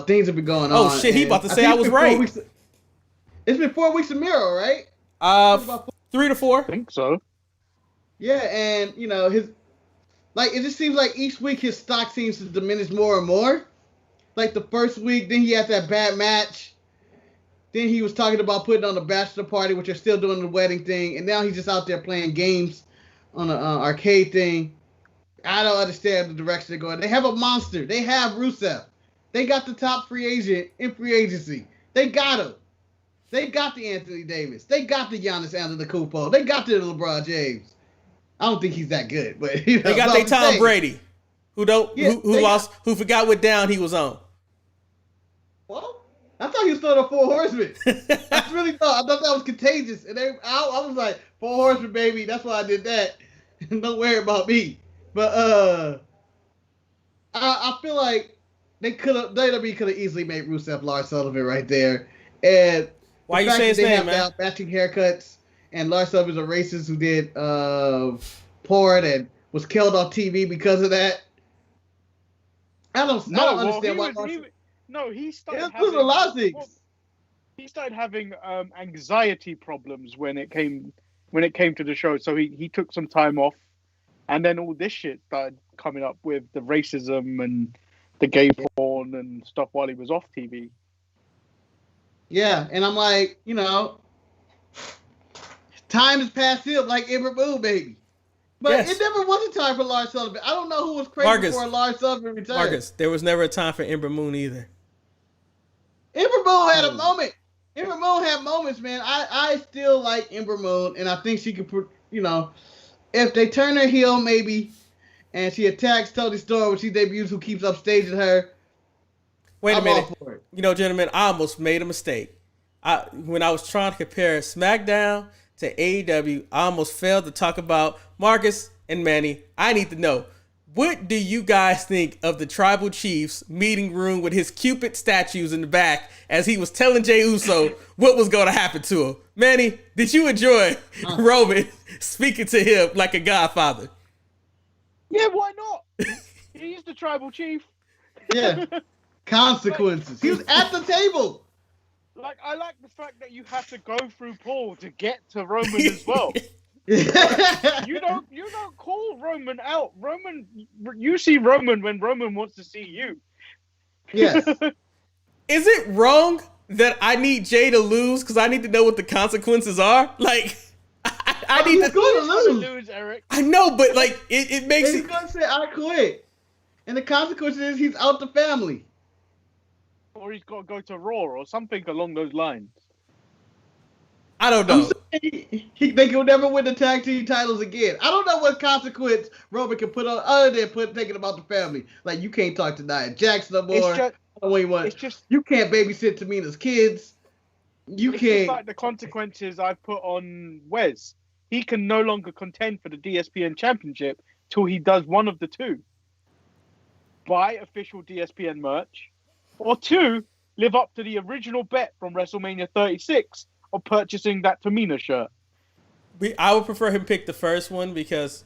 things have been going on. Oh, shit, he about to say I was right. It's been 4 weeks of Miro, right? 3 to 4. I think so. Yeah, and, it just seems like each week his stock seems to diminish more and more. Like the first week, then he had that bad match. Then he was talking about putting on the bachelor party, which are still doing the wedding thing, and now he's just out there playing games on an arcade thing. I don't understand the direction they're going. They have a monster. They have Rusev. They got the top free agent in free agency. They got him. They got the Anthony Davis. They got the Giannis Antetokounmpo. They got the LeBron James. I don't think he's that good, but they got their Tom Brady, who forgot what down he was on. Well, I thought he was still the Four Horsemen. I thought that was contagious, and I was like, Four Horsemen, baby. That's why I did that. Don't worry about me. But I feel like WWE could have easily made Rusev Lars Sullivan right there. And why you say his name, man? Have matching haircuts, and Lars Sullivan's a racist who did porn and was killed on TV because of that. I don't understand why. He started having a lot of things. He started having anxiety problems when it came to the show. So he took some time off, and then all this shit started coming up with the racism and the gay porn and stuff while he was off TV. Yeah, and I'm like, time has passed him like Ember Moon, baby. But It never was a time for Lars Sullivan. I don't know who was crazy for Lars Sullivan return. Marcus, there was never a time for Ember Moon either. Ember Moon had a moment. Ember Moon had moments, man. I still like Ember Moon, and I think she could, if they turn her heel, maybe, and she attacks Toni Storm when she debuts, who keeps upstaging her. Wait a minute. Gentlemen, I almost made a mistake. When I was trying to compare SmackDown to AEW, I almost failed to talk about Marcus and Manny. I need to know, what do you guys think of the Tribal Chief's meeting room with his Cupid statues in the back as he was telling Jey Uso what was going to happen to him? Manny, did you enjoy Roman speaking to him like a godfather? Yeah, why not? He's the Tribal Chief. Yeah. Consequences. He was at the table. I like the fact that you have to go through Paul to get to Roman as well. You don't call Roman out. You see Roman when Roman wants to see you. Yes. Is it wrong that I need Jay to lose because I need to know what the consequences are? I need to lose, Eric. I know, but it makes he's gonna say I quit, and the consequence is he's out the family. Or he's got to go to Raw or something along those lines. I don't know. They can never win the tag team titles again. I don't know what consequence Roman can put on other than thinking about the family. Like, you can't talk to Nia Jax no more. You can't babysit Tamina's kids. It's just like the consequences I put on Wes. He can no longer contend for the DSPN championship till he does one of the two. Buy official DSPN merch. Or 2, live up to the original bet from WrestleMania 36 of purchasing that Tamina shirt. I would prefer him pick the first one because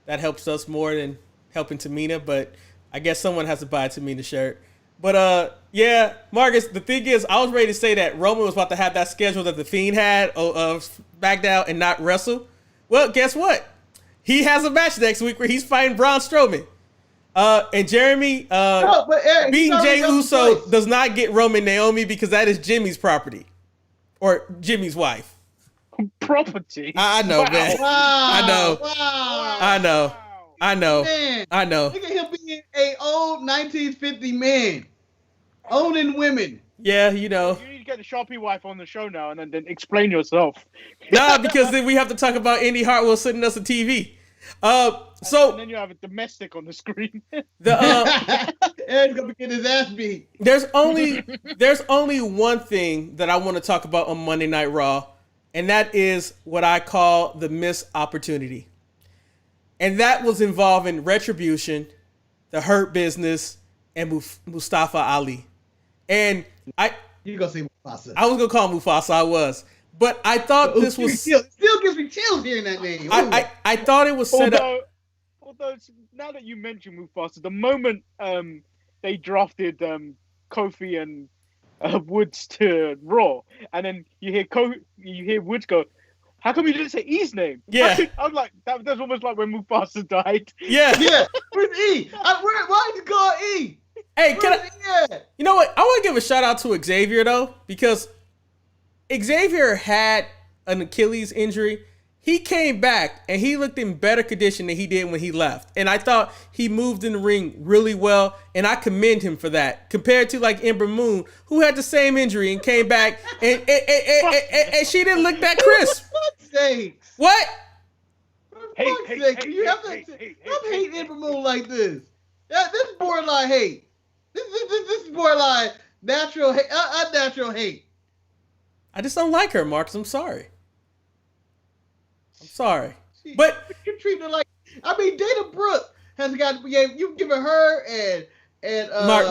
that helps us more than helping Tamina, but I guess someone has to buy a Tamina shirt. But yeah, Marcus, the thing is, I was ready to say that Roman was about to have that schedule that The Fiend had of SmackDown and not wrestle. Well, guess what? He has a match next week where he's fighting Braun Strowman. And Jeremy, Eric, beating Jey Uso does not get Roman Naomi because that is Jimmy's property. Or Jimmy's wife. Property? I know, man. Wow. I know. Wow. I know. I know. Man. I know. Look at him being an old 1950 man. Owning women. Yeah, You need to get the Sharpie wife on the show now and then explain yourself. Nah, because then we have to talk about Indy Hartwell sending us a TV. So and then you have a domestic on the screen. Ed's gonna get his ass beat. there's only one thing that I want to talk about on Monday Night Raw, and that is what I call the missed opportunity. And that was involving Retribution, the Hurt Business, and Mustafa Ali. And You gonna say Mufasa? I was gonna call Mufasa. I was, but I thought this was still gives me chills hearing that name. I thought it was set up. Although now that you mention Mufasa, the moment they drafted Kofi and Woods to Raw, and then you hear Woods go, "How come you didn't say E's name?" Yeah. I'm like, that's almost like when Mufasa died. Yeah. Where's E? Why you call E? Hey, you know what? I want to give a shout out to Xavier though, because Xavier had an Achilles injury. He came back and he looked in better condition than he did when he left. And I thought he moved in the ring really well, and I commend him for that. Compared to like Ember Moon, who had the same injury and came back and she didn't look that crisp. For fuck's sake. What? For fuck's sake. You have to stop hating Ember Moon like this. This is borderline hate. This is borderline natural hate, unnatural hate. I just don't like her, Marcus. I'm sorry. But you treat her like, I mean, Dana Brooke has got, you've given her and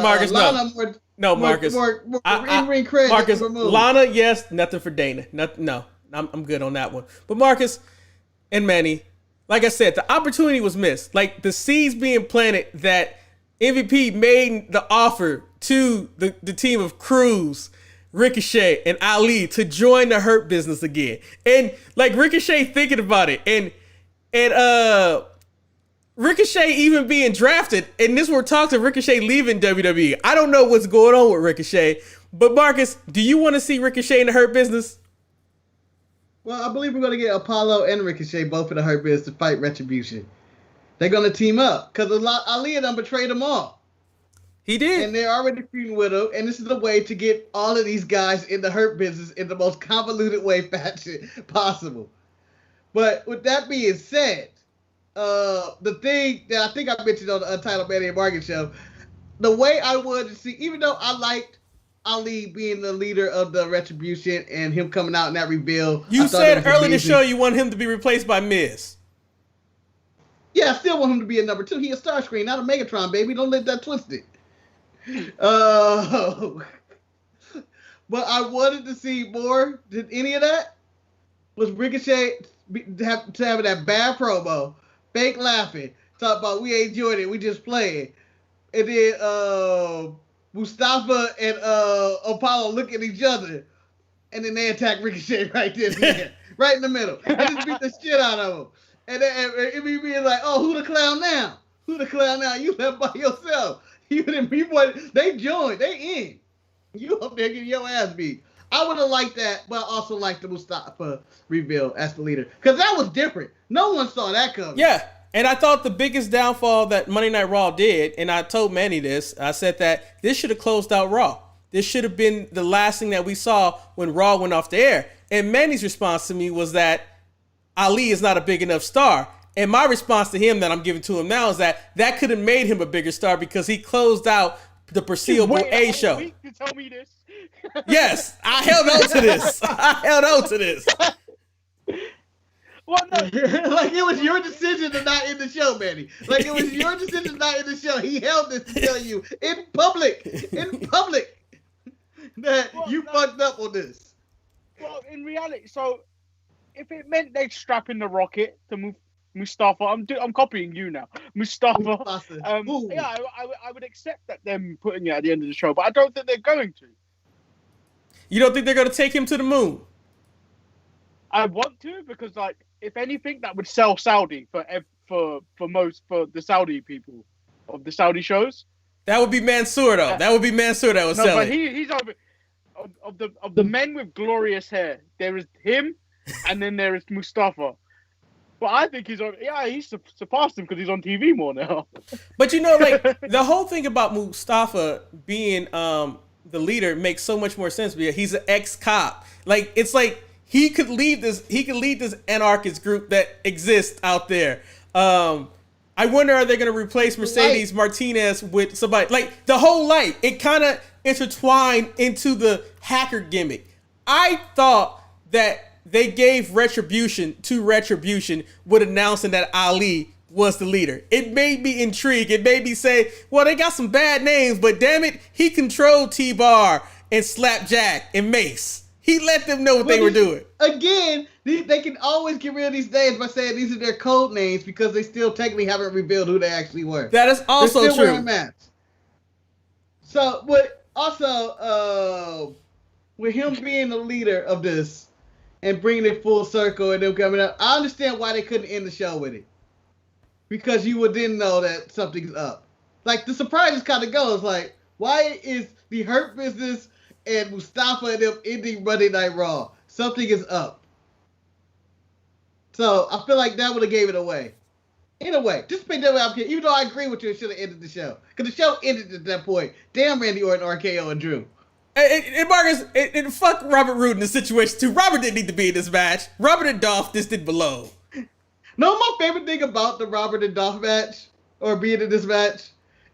Marcus, Lana Marcus, more in-ring credit. Marcus, Lana, yes, nothing for Dana. No, I'm good on that one. But Marcus and Manny, like I said, the opportunity was missed. Like the seeds being planted that MVP made the offer to the team of Cruz, Ricochet, and Ali to join the Hurt Business again. And like Ricochet thinking about it, and Ricochet even being drafted, and this were talks of Ricochet leaving WWE. I don't know what's going on with Ricochet, but Marcus, do you want to see Ricochet in the Hurt Business? Well, I believe we're going to get Apollo and Ricochet both in the Hurt Business to fight Retribution. They're going to team up because Ali and them betrayed them all. He did. And they're already feuding with him, and this is the way to get all of these guys in the Hurt Business in the most convoluted way fashion possible. But with that being said, the thing that I think I mentioned on the Untitled Manny and Market show, the way I wanted to see, even though I liked Ali being the leader of the Retribution and him coming out in that reveal. You said earlier in the show you want him to be replaced by Miz. Yeah, I still want him to be a number 2. He a Starscream, not a Megatron, baby. Don't let that twist it. But I wanted to see more than any of that was Ricochet having that bad promo, fake laughing, talk about we ain't doing it, we just playing, and then Mustafa and Apollo look at each other, and then they attack Ricochet right there, right in the middle. I just beat the shit out of him, and then it be being like, oh, who the clown now? Who the clown now? You left by yourself. They joined. They in. You up there getting your ass beat. I would have liked that, but I also liked the Mustafa reveal as the leader. Because that was different. No one saw that coming. Yeah. And I thought the biggest downfall that Monday Night Raw did, and I told Manny this, I said that this should have closed out Raw. This should have been the last thing that we saw when Raw went off the air. And Manny's response to me was that Ali is not a big enough star. And my response to him that I'm giving to him now is that could have made him a bigger star because he closed out the foreseeable A show. Wait to tell me this. Yes, I held on to this. Well, no. Like it was your decision to not end the show, Manny. Like it was your decision to not end the show. He held this to tell you in public, that you fucked up on this. Well, in reality, so if it meant they'd strap in the rocket to move Mustafa, I'm copying you now, Mustafa. Yeah, I would accept that them putting it at the end of the show, but I don't think they're going to. You don't think they're going to take him to the moon? I want to because, like, if anything, that would sell Saudi for the Saudi people of the Saudi shows. That would be Mansoor though. That would be Mansoor that was selling. No, but he's over. Of the men with glorious hair, there is him, and then there is Mustafa. But I think he's surpassed him because he's on TV more now. But you know, like the whole thing about Mustafa being the leader makes so much more sense because he's an ex-cop. Like it's like he could lead this anarchist group that exists out there. I wonder, are they going to replace Mercedes Martinez with somebody like the whole light? It kind of intertwined into the hacker gimmick. I thought that they gave Retribution with announcing that Ali was the leader. It made me intrigued. It made me say, well, they got some bad names, but damn it, he controlled T-Bar and Slapjack and Mace. He let them know what they were doing. Again, they can always get rid of these names by saying these are their code names because they still technically haven't revealed who they actually were. That is also They're still true. Wearing masks. So, but also, with him being the leader of this and bringing it full circle and them coming up, I understand why they couldn't end the show with it. Because you would then know that something's up. Like, the surprise just kind of goes, like, why is the Hurt Business and Mustafa and them ending Monday Night Raw? Something is up. So, I feel like that would have gave it away. In a way. Just make that way I'm kidding. Even though I agree with you, it should have ended the show. Because the show ended at that point. Damn Randy Orton, RKO, and Drew. And Marcus, and fuck Robert Roode in this situation, too. Robert didn't need to be in this match. Robert and Dolph just didn't belong. No, my favorite thing about the Robert and Dolph match, or being in this match,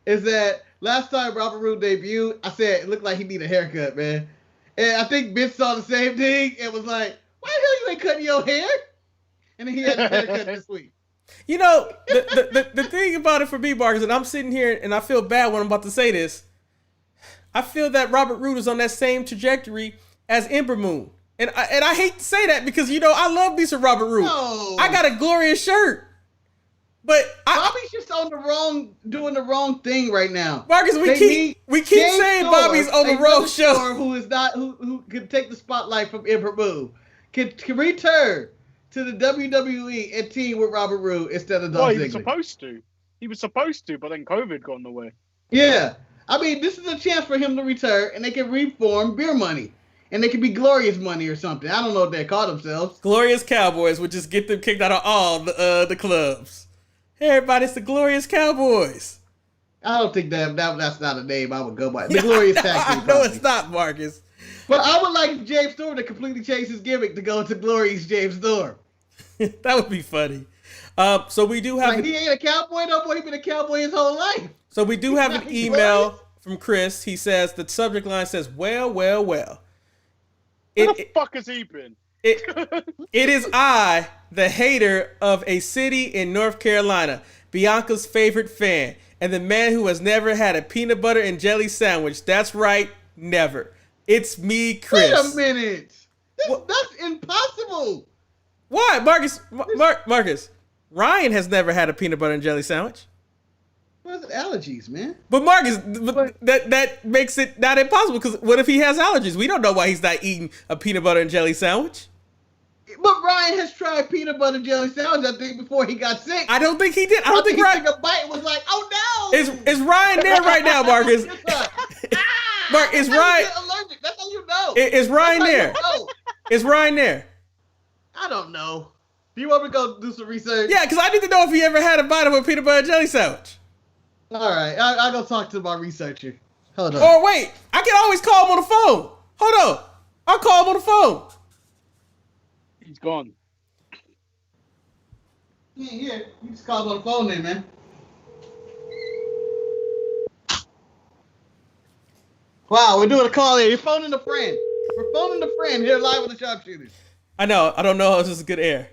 is that last time Robert Roode debuted, I said it looked like he needed a haircut, man. And I think Vince saw the same thing and was like, why the hell you ain't cutting your hair? And then he had a haircut this week. You know, the thing about it for me, Marcus, and I'm sitting here and I feel bad when I'm about to say this, I feel that Robert Roode is on that same trajectory as Ember Moon. And I hate to say that because, you know, I love me some Robert Roode. No. I got a glorious shirt. But Bobby's just doing the wrong thing right now. Marcus, we keep saying Bobby's on the wrong show. Who can take the spotlight from Ember Moon. Can return to the WWE and team with Robert Roode instead of Dolph Ziggler. He was supposed to. He was supposed to, but then COVID got in the way. Yeah. I mean, this is a chance for him to return, and they can reform Beer Money. And they can be Glorious Money or something. I don't know what they call themselves. Glorious Cowboys would just get them kicked out of all the clubs. Hey, everybody, it's the Glorious Cowboys. I don't think that's not a name I would go by. The Glorious Tag Team. No, it's not, Marcus. But I would like James Storm to completely change his gimmick to go to Glorious James Storm. That would be funny. So we do have... he ain't a cowboy no more. He's been a cowboy his whole life. So we do have an email from Chris. He says, the subject line says, well. Where the fuck has he been? It is I, the hater of a city in North Carolina, Bianca's favorite fan, and the man who has never had a peanut butter and jelly sandwich. That's right, never. It's me, Chris. Wait a minute. That's impossible. Why? Marcus, Ryan has never had a peanut butter and jelly sandwich. What's allergies, man? But Marcus, that makes it not impossible, because what if he has allergies? We don't know why he's not eating a peanut butter and jelly sandwich. But Ryan has tried peanut butter and jelly sandwich, I think, before he got sick. I don't think he did. I don't think Ryan... he took a bite and was like, oh no! Is Ryan there right now, Marcus? Mark, is Ryan... allergic. That's how you know. Is Ryan there? Is Ryan there? I don't know. Do you want me to go do some research? Yeah, because I need to know if he ever had a bite of a peanut butter and jelly sandwich. All right, I'll go talk to my researcher. Hold on. Or wait, I can always call him on the phone. Hold on. I'll call him on the phone. He's gone. He ain't here. You just call him on the phone then, man. Wow, we're doing a call here. You're phoning a friend. We're phoning a friend here live with the Sharpshooters. I know. I don't know if this is good air.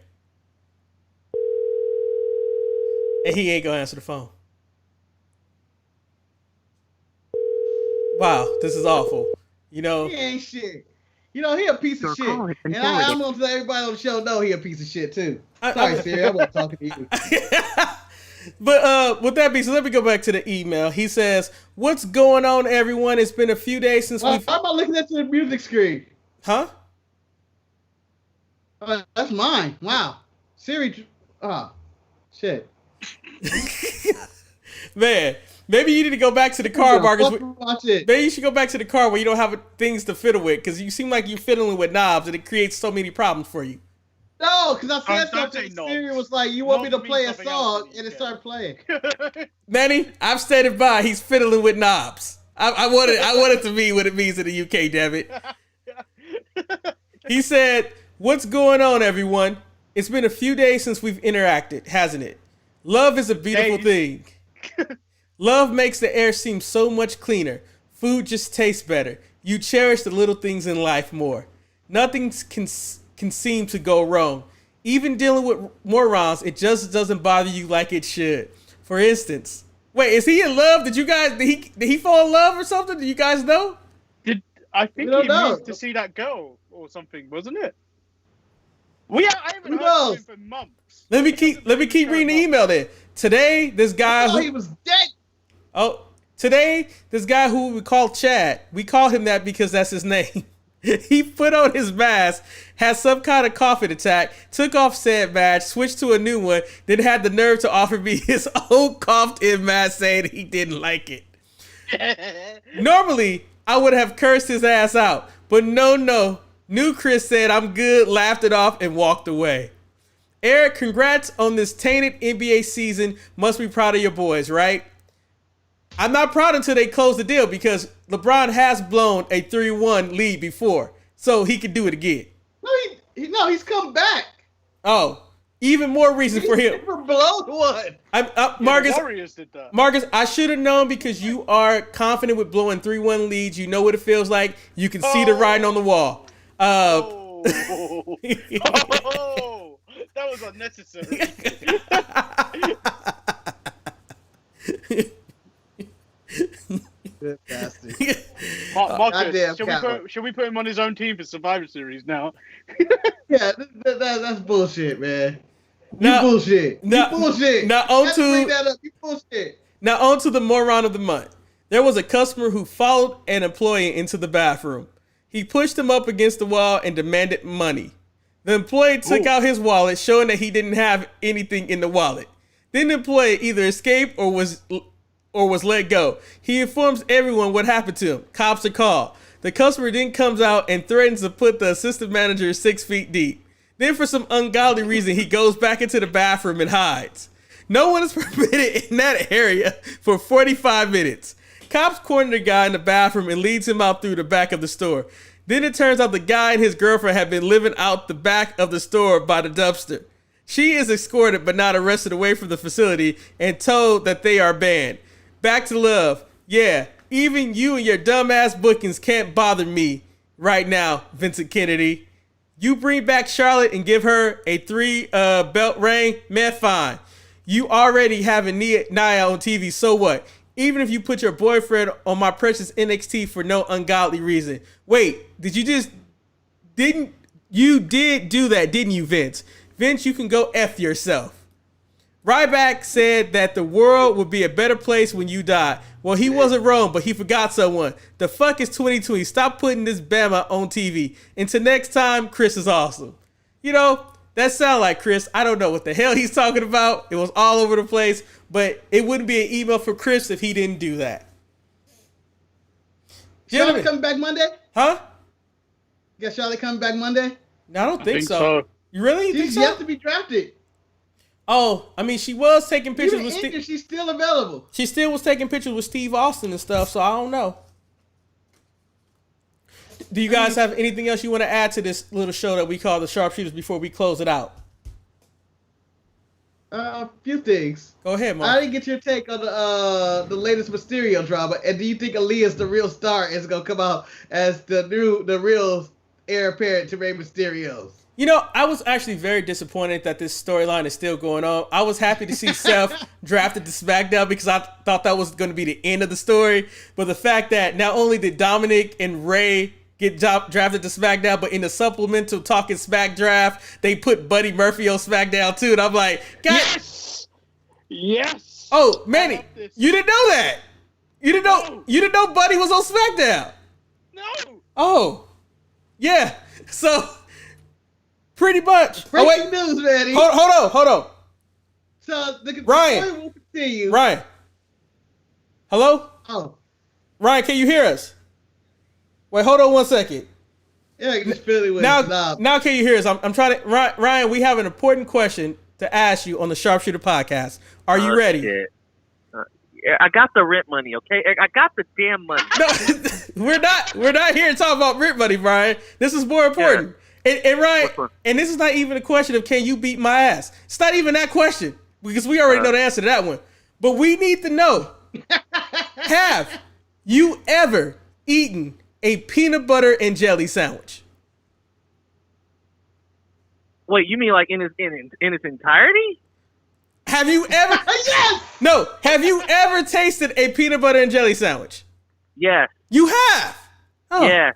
And he ain't gonna answer the phone. Wow, this is awful. You know, he ain't shit. You know, he a piece of shit. And I'm gonna let everybody on the show know he a piece of shit too. Sorry, Siri, I wasn't talking to you. But with that being said, let me go back to the email. He says, "What's going on, everyone? It's been a few days since we've..." How about looking at the music screen? Huh? That's mine. Wow. Siri. Shit. Man, maybe you need to go back to the car, Marcus. Watch it. Maybe you should go back to the car where you don't have things to fiddle with, because you seem like you're fiddling with knobs and it creates so many problems for you. No, because I said something. Siri was like, "You want me to play a song?" And it started playing. Manny, I've stated by he's fiddling with knobs. I want it to be what it means in the UK, damn it. He said, "What's going on, everyone? It's been a few days since we've interacted, hasn't it? Love is a beautiful thing. Love makes the air seem so much cleaner. Food just tastes better. You cherish the little things in life more. Nothing can seem to go wrong. Even dealing with morons, it just doesn't bother you like it should. For instance, wait, is he in love? Did he fall in love or something? Do you guys know? I think he moved to see that girl or something, wasn't it? Well, yeah, I haven't heard from him for months. Let me keep reading the email then. Today, this guy he was dead. Today, this guy who we call Chad, we call him that because that's his name. He put on his mask, had some kind of coughing attack, took off said mask, switched to a new one, then had the nerve to offer me his old coughed-in mask saying he didn't like it. Normally, I would have cursed his ass out, but no. New Chris said I'm good, laughed it off, and walked away. Eric, congrats on this tainted NBA season. Must be proud of your boys, right? I'm not proud until they close the deal because LeBron has blown a 3-1 lead before, so he could do it again. No, he's come back. Oh, even more reason for him. Never blown one. Marcus, the Warriors did that. Marcus, I should have known because you are confident with blowing 3-1 leads. You know what it feels like. You can see the writing on the wall. That was unnecessary. Marcus, should we put him on his own team for Survivor Series now? Yeah, that's bullshit, man. You bullshit. Now on to the moron of the month. There was a customer who followed an employee into the bathroom. He pushed him up against the wall and demanded money. The employee took out his wallet, showing that he didn't have anything in the wallet. Then the employee either escaped or was let go. He informs everyone what happened to him. Cops are called. The customer then comes out and threatens to put the assistant manager 6 feet deep. Then for some ungodly reason, he goes back into the bathroom and hides. No one is permitted in that area for 45 minutes. Cops corner the guy in the bathroom and leads him out through the back of the store. Then it turns out the guy and his girlfriend have been living out the back of the store by the dumpster. She is escorted but not arrested away from the facility and told that they are banned. Back to love. Yeah, even you and your dumbass bookings can't bother me right now, Vincent Kennedy. You bring back Charlotte and give her a 3 belt reign, man, fine. You already have a Nia on TV, so what? Even if you put your boyfriend on my precious NXT for no ungodly reason. Wait, you did do that, didn't you, Vince? Vince, you can go F yourself. Ryback said that the world would be a better place when you died. Well, he wasn't wrong, but he forgot someone. The fuck is 2020? Stop putting this Bama on TV. Until next time, Chris is awesome. You know, that sound like Chris. I don't know what the hell he's talking about. It was all over the place, but it wouldn't be an email for Chris if he didn't do that. Charlotte coming back Monday? Huh? Guess Charlotte coming back Monday? No, I don't think so. You really think so? She has to be drafted. Oh, I mean, she was taking pictures with Steve. She's still available. She still was taking pictures with Steve Austin and stuff, so I don't know. Do you guys have anything else you want to add to this little show that we call the Sharpshooters before we close it out? A few things. Go ahead, Mark. I didn't get your take on the latest Mysterio drama, and do you think Aaliyah's the real star is gonna come out as the real heir apparent to Rey Mysterio's? You know, I was actually very disappointed that this storyline is still going on. I was happy to see Seth drafted to SmackDown because I thought that was going to be the end of the story. But the fact that not only did Dominic and Ray get drafted to SmackDown, but in the supplemental Talking Smack draft, they put Buddy Murphy on SmackDown too. And I'm like, God. Yes. Oh, Manny, you didn't know that. You didn't know Buddy was on SmackDown. No. Oh, yeah. So. Pretty much. Breaking news, Manny. Hold on. So the Ryan will continue. Ryan. Hello? Oh. Ryan, can you hear us? Wait, hold on 1 second. Yeah, you just barely went. Now can you hear us? I'm trying to Ryan, we have an important question to ask you on the Sharpshooter podcast. Are you ready? Yeah, I got the rent money, okay? I got the damn money. No, we're not here to talk about rent money, Brian. This is more important. Yeah. And Ryan, and this is not even a question of can you beat my ass. It's not even that question. because we already know the answer to that one. But we need to know, have you ever eaten a peanut butter and jelly sandwich? Wait, you mean like in its entirety? Have you ever? Yes! No. Have you ever tasted a peanut butter and jelly sandwich? Yes. You have. Oh, Yeah.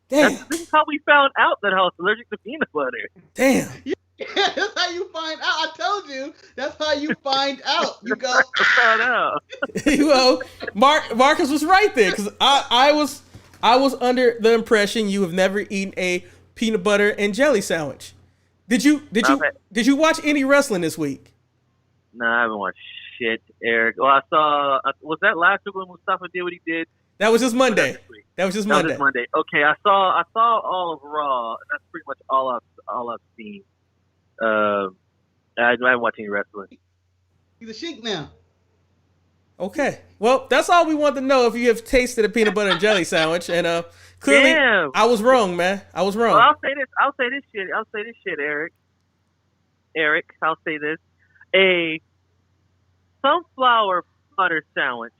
damn. This is how we found out that I was allergic to peanut butter. Damn. That's how you find out. I told you. That's how you find out. You go. I found out. Well, Marcus was right there because I was under the impression you have never eaten a peanut butter and jelly sandwich. Did you watch any wrestling this week? No, I haven't watched shit, Eric. Well, I saw. Was that last week when Mustafa did what he did? That was just Monday. That was just Monday. Okay, I saw all of Raw. That's pretty much all I've seen. I haven't watched any wrestling. He's a sheik now. Okay. Well, that's all we want to know if you have tasted a peanut butter and jelly sandwich. And clearly, Damn. I was wrong, man. I was wrong. Well, I'll say this shit, Eric. I'll say this. A sunflower butter sandwich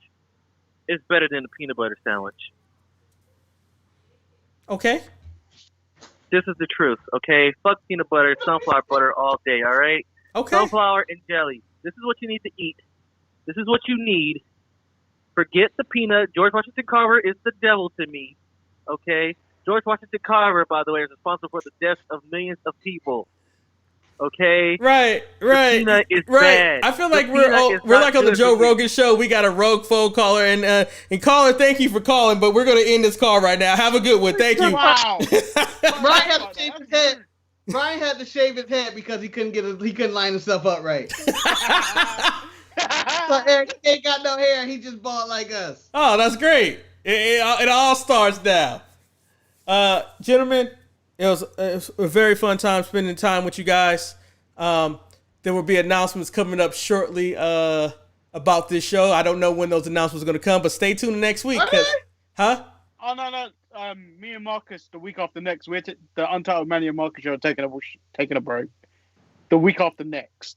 is better than a peanut butter sandwich. Okay. This is the truth, okay? Fuck peanut butter, sunflower butter all day, all right? Okay. Sunflower and jelly. This is what you need to eat. This is what you need. Forget the peanut. George Washington Carver is the devil to me, okay? George Washington Carver, by the way, is responsible for the deaths of millions of people. Okay. Right. The peanut is bad. I feel like The we're peanut is like not on the good Joe for you. Rogan show. We got a rogue phone caller, and caller, thank you for calling, but we're gonna end this call right now. Have a good one. Thank you. Wow. Brian had to shave his head. Brian had to shave his head because he couldn't line himself up right. So Eric ain't got no hair. He just bald like us. Oh, that's great. It all starts now. Gentlemen, it was a very fun time spending time with you guys. There will be announcements coming up shortly about this show. I don't know when those announcements are going to come, but stay tuned next week. Huh? Oh no. Me and Marcus the week after next. The Untitled Manny and Marcus show are taking a break. The week after next.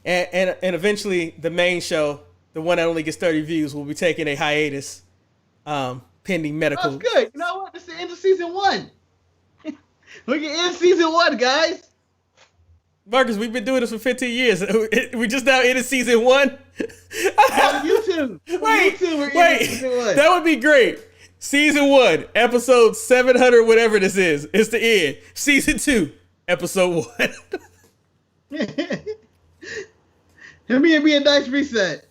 And eventually the main show, the one that only gets 30 views, will be taking a hiatus, pending medical. That's good. You know what? This is the end of season 1. We can end season 1, guys. Marcus, we've been doing this for 15 years. We just now ended season 1. On YouTube. Wait, Season 1. that would be great. Season 1, episode 700, whatever this is. It's the end. Season 2, episode 1. It'll be a nice reset.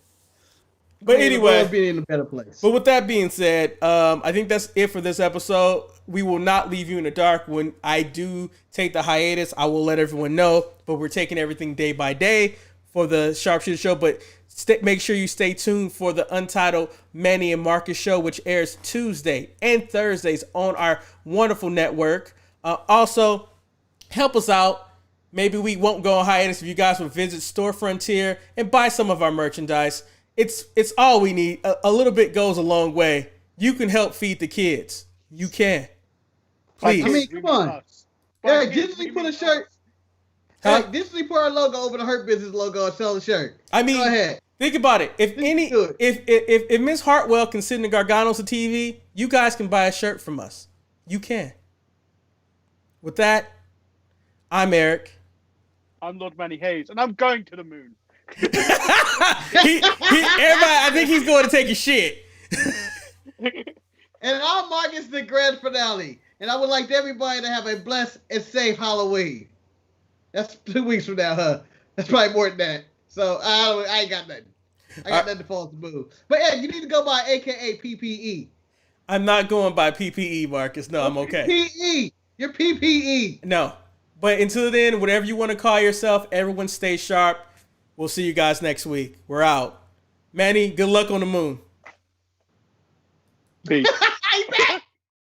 But anyway, being in a better place. but with that being said, I think that's it for this episode. We will not leave you in the dark. When I do take the hiatus, I will let everyone know. But we're taking everything day by day for the Sharpshooter Show. But make sure you stay tuned for the Untitled Manny and Marcus Show, which airs Tuesday and Thursdays on our wonderful network. Also, help us out. Maybe we won't go on hiatus if you guys will visit Store Frontier and buy some of our merchandise. It's all we need. A little bit goes a long way. You can help feed the kids. You can. Please. I mean, come on. Eric, Disney put a shirt. Huh? Hey, Disney put our logo over the Hurt Business logo and sell the shirt. I mean, Go ahead. think about it. If do it. if Miss Hartwell can sit in the Garganos of TV, you guys can buy a shirt from us. You can. With that, I'm Eric. I'm Lord Manny Hayes, and I'm going to the moon. Everybody, I think he's going to take a shit. And I'm Marcus, the grand finale. And I would like everybody to have a blessed and safe Halloween. That's 2 weeks from now, huh? That's probably more than that. So I ain't got nothing. I got nothing to fall to move. But yeah, you need to go by AKA PPE. I'm not going by PPE, Marcus. No, I'm okay. PPE. You're PPE. No. But until then, whatever you want to call yourself, everyone stay sharp. We'll see you guys next week. We're out. Manny, good luck on the moon. Peace.